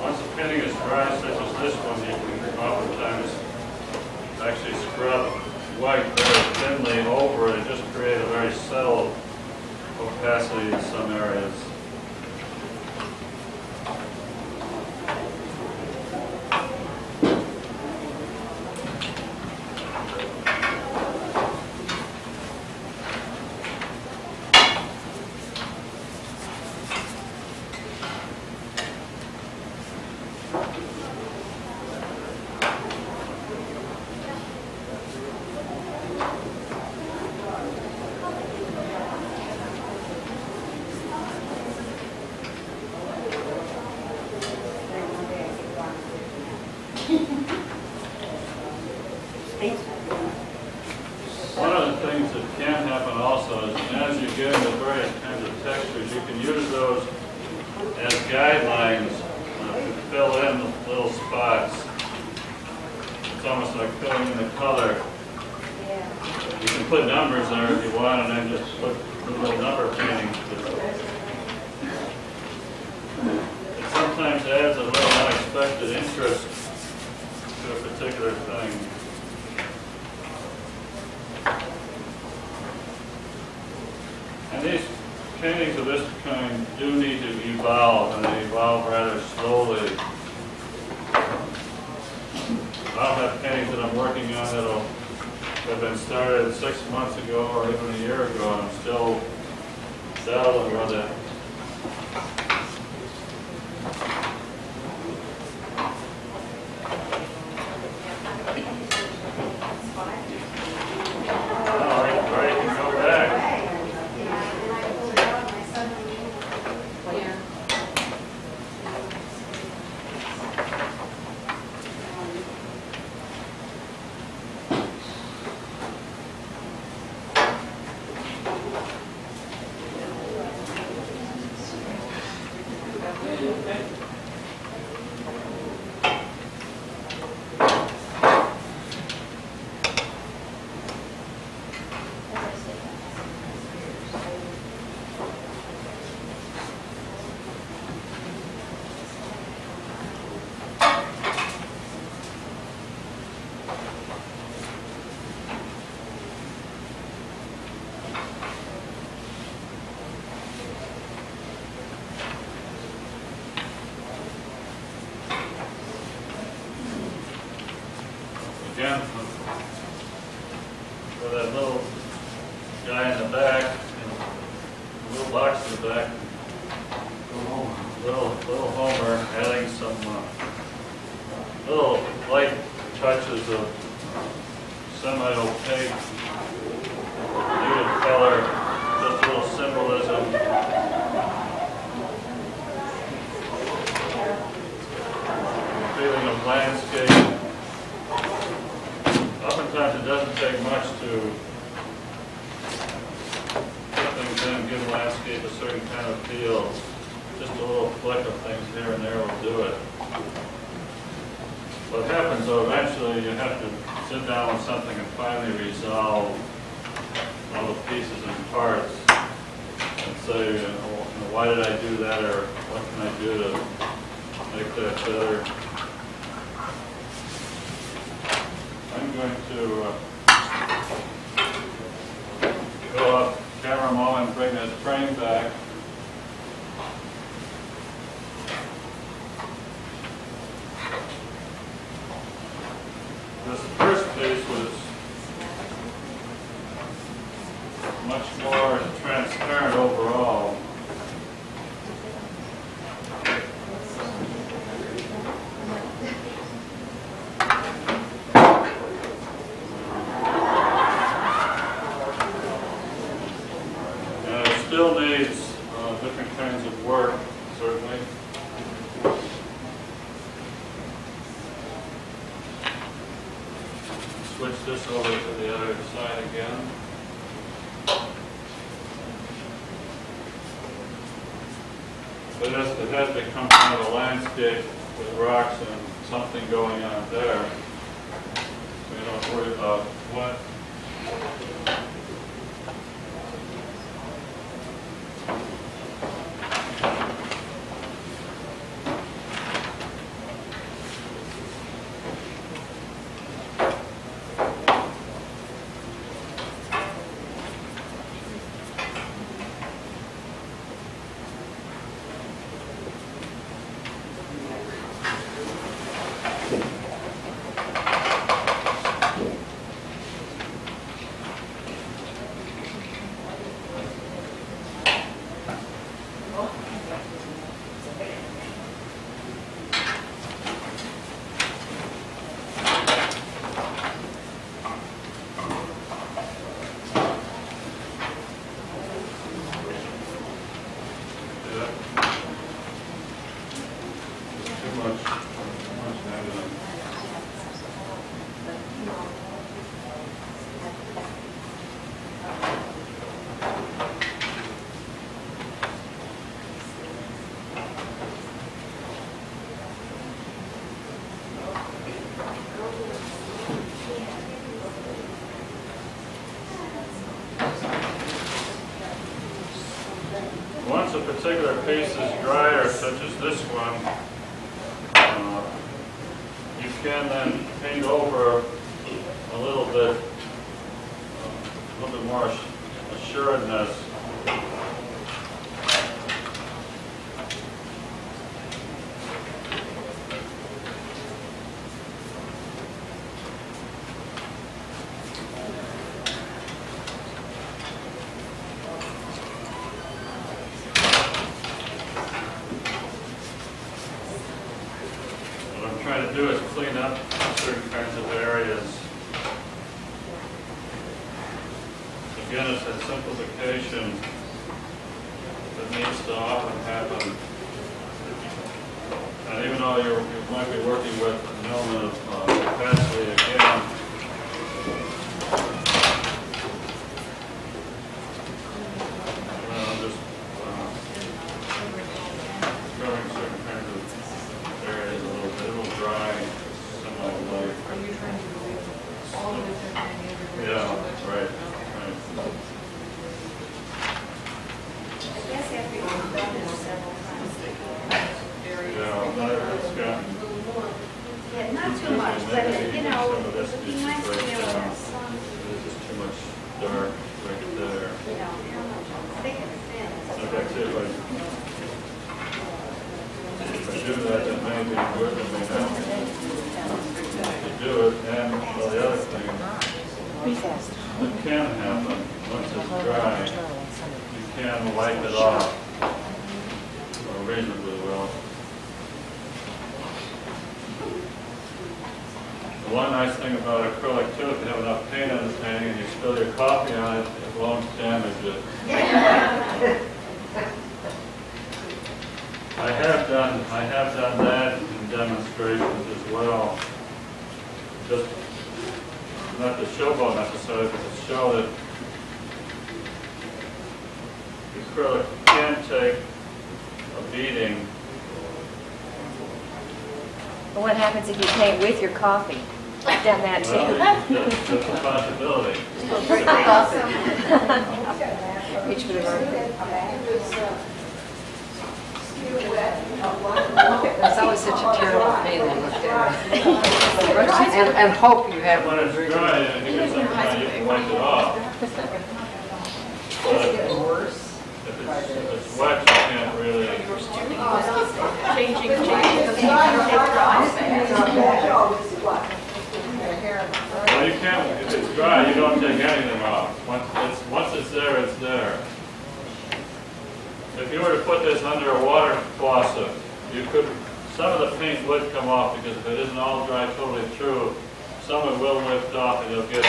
Once the painting is dry, such as this one, you can oftentimes actually scrub white very thinly over it and just create a very subtle opacity in some areas. One of the things that can happen also is as you get into various kinds of textures, you can use those as guidelines to fill in little spots. It's almost like filling in the color. You can put numbers there if you want, and then just put little number paintings. It sometimes adds a little unexpected interest to a particular thing. And these paintings of this kind do need to evolve, and they evolve rather slowly. I'll have paintings that I'm working on that'll have been started 6 months ago or even a year ago, and I'm still dabbling with it. Again, for that little guy in the back, and the little box in the back, little Homer adding some little light touches of semi-opaque, muted color, just a little symbolism. Feeling of landscape. Oftentimes it doesn't take much to put things in, give landscape a certain kind of feel. just a little flick of things here and there will do it. What happens though, eventually you have to sit down with something and finally resolve all the pieces and parts and say, why did I do that, or what can I do to make that better? I'm going to go up camera mode and bring this frame back. This first piece was much more transparent overall. And it still needs different kinds of work, certainly. Switch this over to the other side again. But it has become kind of a landscape with rocks and something going on there. We don't worry about what. Once a particular piece is drier, such as this one, you can then paint over a little bit more assuredness. What I'm trying to do is clean up certain kinds of areas. Again, it's that simplification that needs to often happen. And even though you might be working with an element of capacity again, I'm just showing certain kinds of areas a little bit. It'll dry semi-light. Are you trying to relieve all the different Yeah, right. I guess after you've done this several times. Yeah, it's got. Yeah, not too much, but you know, it would be nice to be able to have some, There's just too much dark right there. you know, how much thick and thin. Okay, see if I do that, that may be good, it may not. You do it, and well, the other thing that can happen, once it's dry, you can wipe it off, or reasonably well. The one nice thing about acrylic too, if you have enough paint on the painting and you spill your coffee on it, it won't damage it. I have done that in demonstrations as well. Just not to showboat necessarily, but to show that the acrylic can take a beading. But what happens if you paint with your coffee? I've done that Well, too. that's a possibility. Drink my coffee. Reach for the wrong thing. It's always such a terrible feeling up there. And hope you have When one. it's dry, if you get something dry, you can wipe it off. But if it's wet, you can't really. Well, you can't, if it's dry, you don't take anything off. Once it's there, it's there. If you were to put this under a water faucet, you could, some of the paint would come off because if it isn't all dry totally through, some of it will lift off and you'll get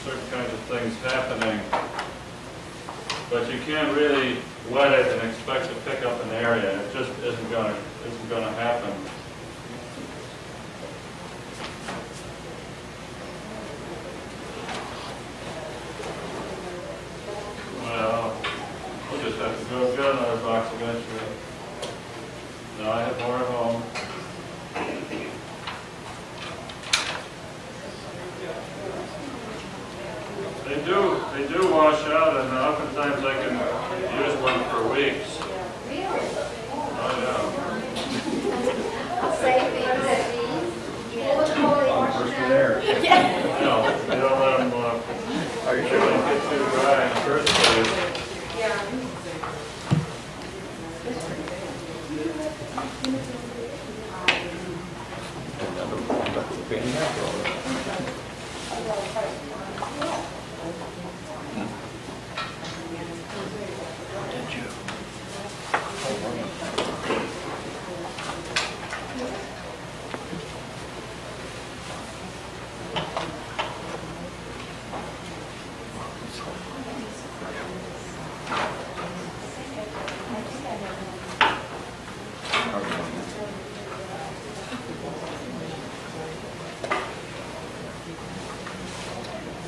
certain kinds of things happening. But you can't really wet it and expect to pick up an area. It just isn't gonna happen. Well, we'll just have to go get another box eventually. No, I have more at home. They do wash out, and oftentimes I can use one for weeks. Oh, Same thing as these. yeah. No, they don't let them, Are you they sure? don't get too dry in the first place. Yeah.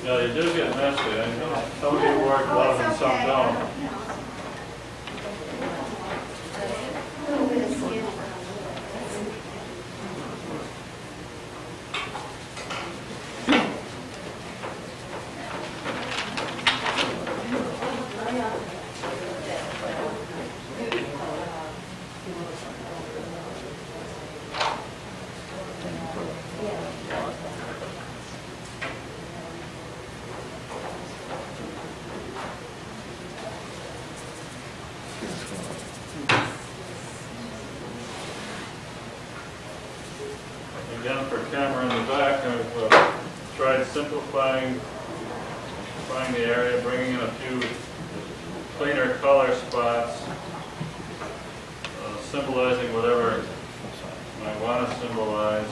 Yeah, they do get messy. I know some of you work well and some don't. A little bit of skin. Again, for camera in the back, I've tried simplifying the area, bringing in a few cleaner color spots, symbolizing whatever I want to symbolize.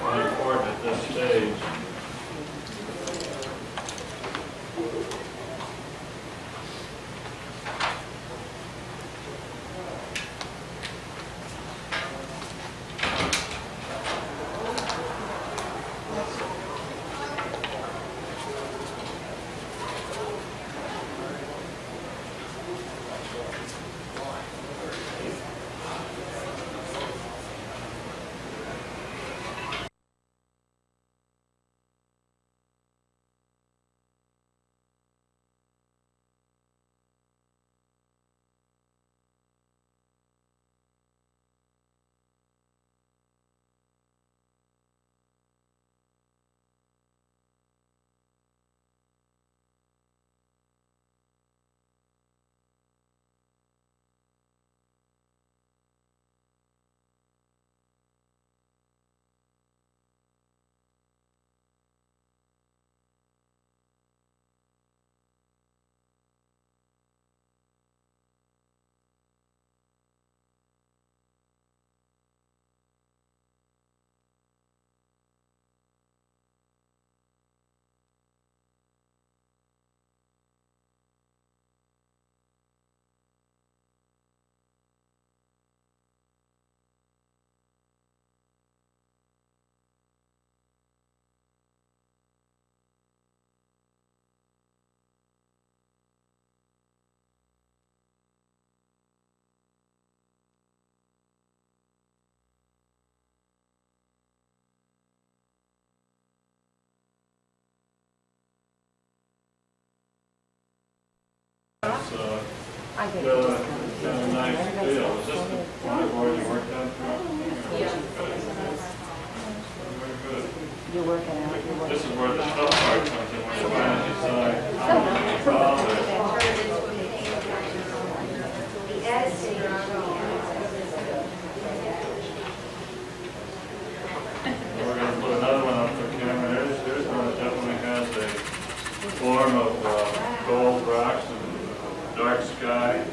Very important at this stage. got a nice feel. Is this the one you've already worked on? Yeah. Very good. You're working out. This is where the tough part comes in, when you're trying to decide how many problems. Turn it into a painting. The editing. We're going to put another one up for camera. Here's one that definitely has a form of gold rocks and dark sky.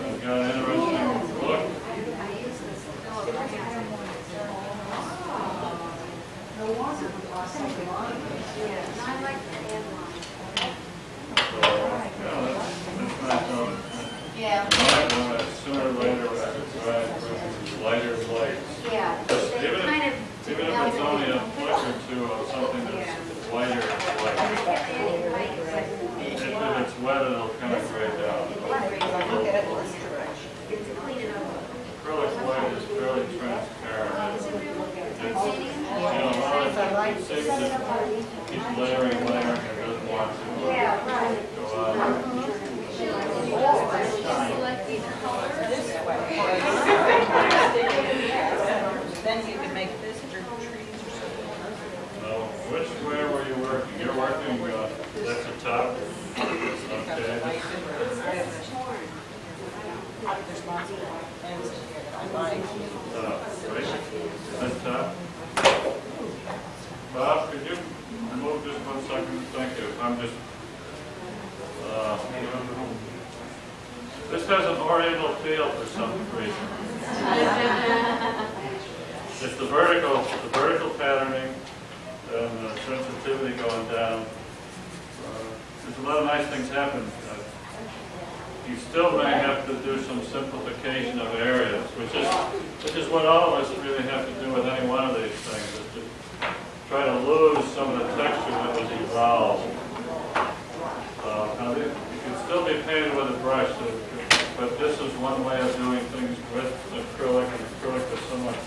It's got an interesting look. Yeah, I like the headline. So, yeah, that's nice. Yeah. Might want to sooner or later try lighter lights. Yeah, Just they even kind of. if it's only a flick or two of something that's lighter light. If it's wet, it'll kind of gray down. Acrylic white is fairly transparent. It seems to keep layering, and doesn't want to Yeah, right. go on. Selecting colors. Then you can make this for trees or something. Now, which way were you working? You're working, that's the top? Okay. There's lots of ends in here that I like. Right? That's top? Bob, could you move just 1 second? Thank you. I'm just, this has an oriental feel for some reason. It's the vertical patterning and the sensitivity going down. There's a lot of nice things happen. You still may have to do some simplification of areas, which is what all of us really have to do with any one of these things, is to try to lose some of the texture that was evolved. Now, you can still be painted with a brush, but this is one way of doing things with acrylic, and acrylic is somewhat.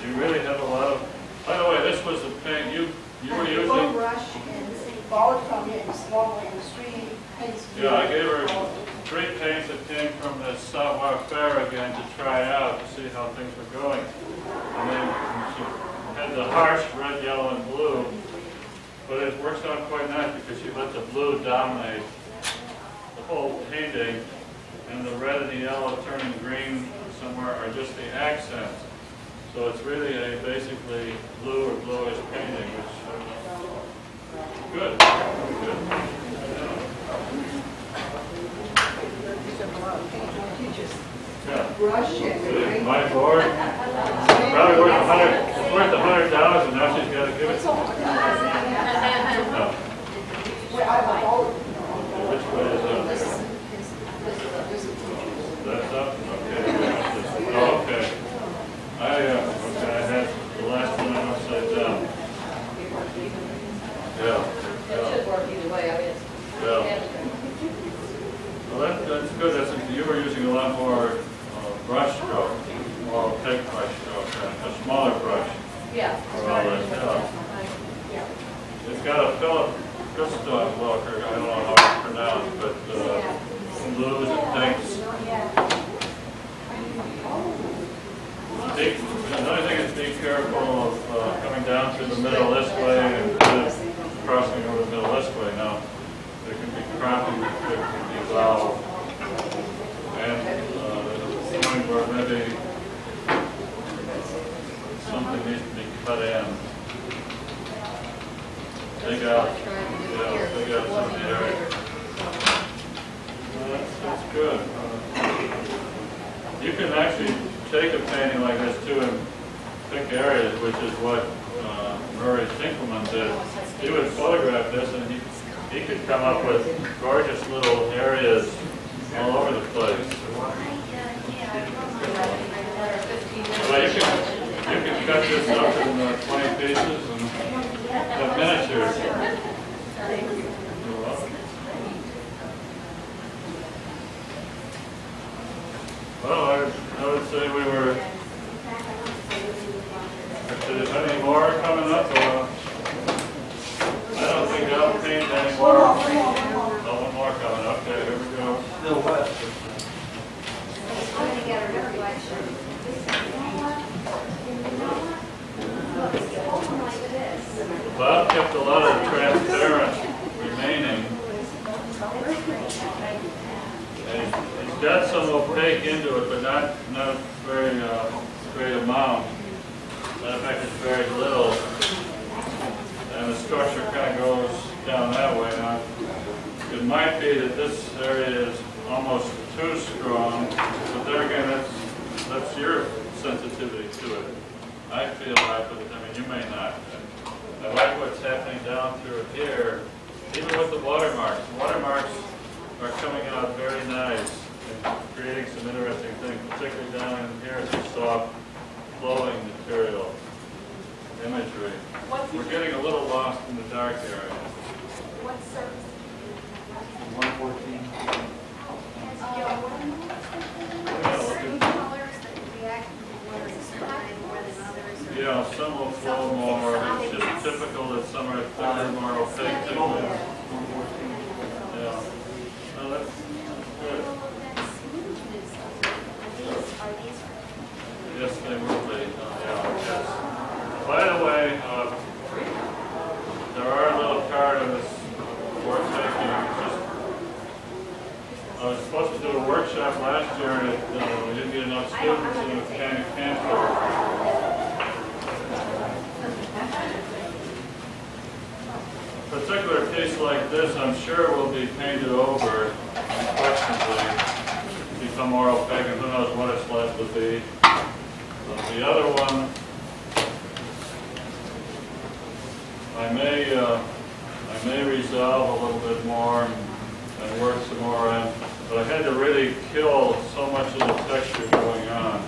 You really have a lot of. By the way, this was the paint you were using. Full brush and borrowed from it, small and three paints. Yeah, I gave her 3 paints that came from the Savoir Faire again to try out to see how things were going. And then she had the harsh red, yellow, and blue, but it works out quite nice because she let the blue dominate the whole painting, and the red and the yellow turning green somewhere are just the accents. So it's really a basically blue or bluish painting, which good. Good. Yeah. Brush and My board, probably worth $100, and now she's got to give it. No. Which way is up? That's up? Okay. Oh, okay. I had the last one upside down. Yeah. It should work either way, I mean, Yeah. Well, that's good. You were using a lot more brush stroke, more opaque brush stroke, a smaller brush yeah. for all this. Yeah. It's got a Philip Gustav look, or I don't know how it's pronounced, but blues and pinks. Another thing is be careful of coming down through the middle this way and crossing over the middle this way. Now, there can be cropping that can evolve. And there's a point where maybe something needs to be cut in. Dig out some of the area. That's good. You can actually take a painting like this too and pick areas, which is what Murray Tinkleman did. He would photograph this and he could come up with gorgeous little areas all over the place. Well, you can cut this up in 20 pieces and have miniatures. You're welcome. Well, I would say we were. If there's any more coming up, I don't think I'll paint any more. Oh, one more coming up. Okay, here we go. Still wet. got some opaque into it, but not very great amount. Matter of fact, it's very little. And the structure kind of goes down that way. Now, it might be that this area is almost too strong, but there again, that's your sensitivity to it. I feel like, but I mean, you may not. I like what's happening down through here, even with the watermarks. The watermarks are coming out very nice and creating some interesting things, particularly down in here, some soft flowing material, imagery. We're getting a little lost in the dark area. What service? 114. Certain colors that react more than others? Yeah, some will flow more. It's just typical that some are thicker, more opaque pigments. Yeah. Well, that's good. Yes, they will be. Yeah, yes. By the way, there are a little card on this work taking. I was supposed to do a workshop last year, and we didn't get enough students, and it was kind of canceled. A particular piece like this, I'm sure, will be painted over, unquestionably, become more opaque, and who knows what it's left to be. The other one, I may resolve a little bit more and work some more in, but I had to really kill so much of the texture going on.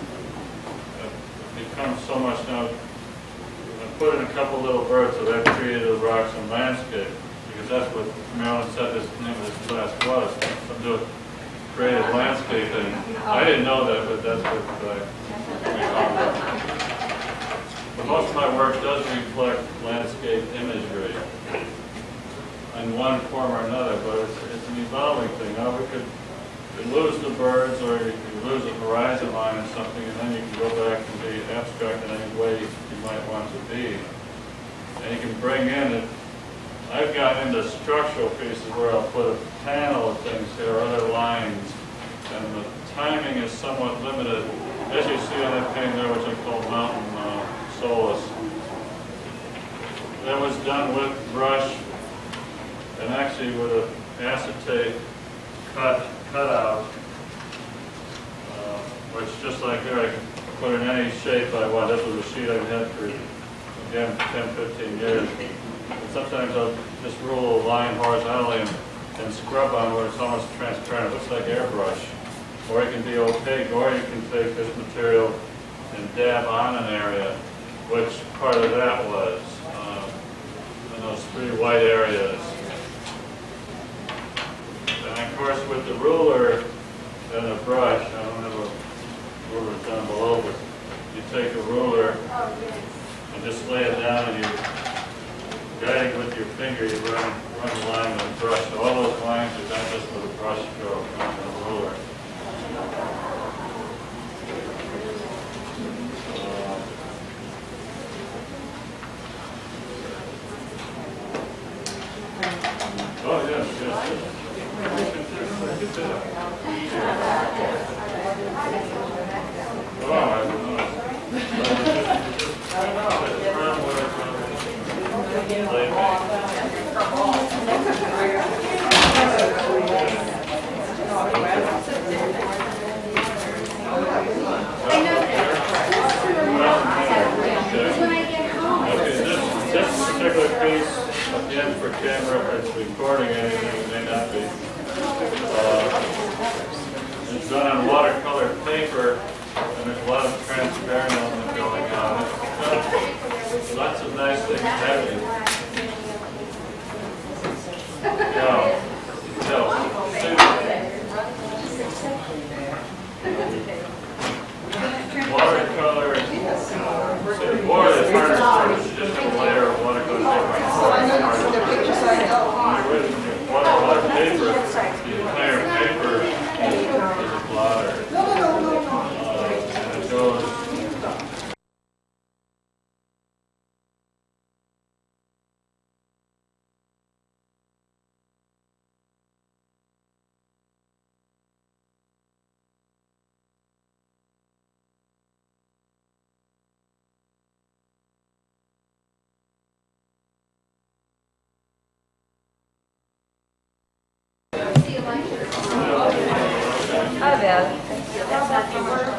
It becomes so much now. I put in a couple little birds, so that created a rocks and landscape, because that's what Marilyn said this name of this class was. Some do creative landscaping. I didn't know that, but that's what we found out. But most of my work does reflect landscape imagery in one form or another, but it's an evolving thing. Now we could lose the birds, or you could lose a horizon line or something, and then you can go back and be abstract in any way you might want to be. And you can bring in it. I've gotten into structural pieces where I'll put a panel of things here, or other lines, and the timing is somewhat limited. As you see on that painting there, which I call Mountain Solace, that was done with brush and actually with an acetate cutout, which just like here, I can put in any shape I want. This was a sheet I've had for, again, 10, 15 years. And sometimes I'll just rule a line horizontally and scrub on where it's almost transparent. It looks like airbrush. Or it can be opaque, or you can take this material and dab on an area, which part of that was, in those three white areas. And of course, with the ruler and a brush, I don't have a ruler down below, but you take a ruler and just lay it down, and you guiding with your finger, you run the line with a brush. So all those lines are done just with a brush stroke, not with a ruler. Oh, yes, yes. Oh, I don't know. When I get home. Okay, this particular piece, again, for camera, if it's recording anything, it may not be. It's done on watercolor paper, and there's a lot of transparent element going on. It's lots of nice things happening. Yeah. Watercolor, see, the board is harder, it's just a layer of watercolor paper. So I know the pictures I know. Watercolor paper, the entire paper is a blotter. And it goes you like yours? Hi, Val. That's not your word.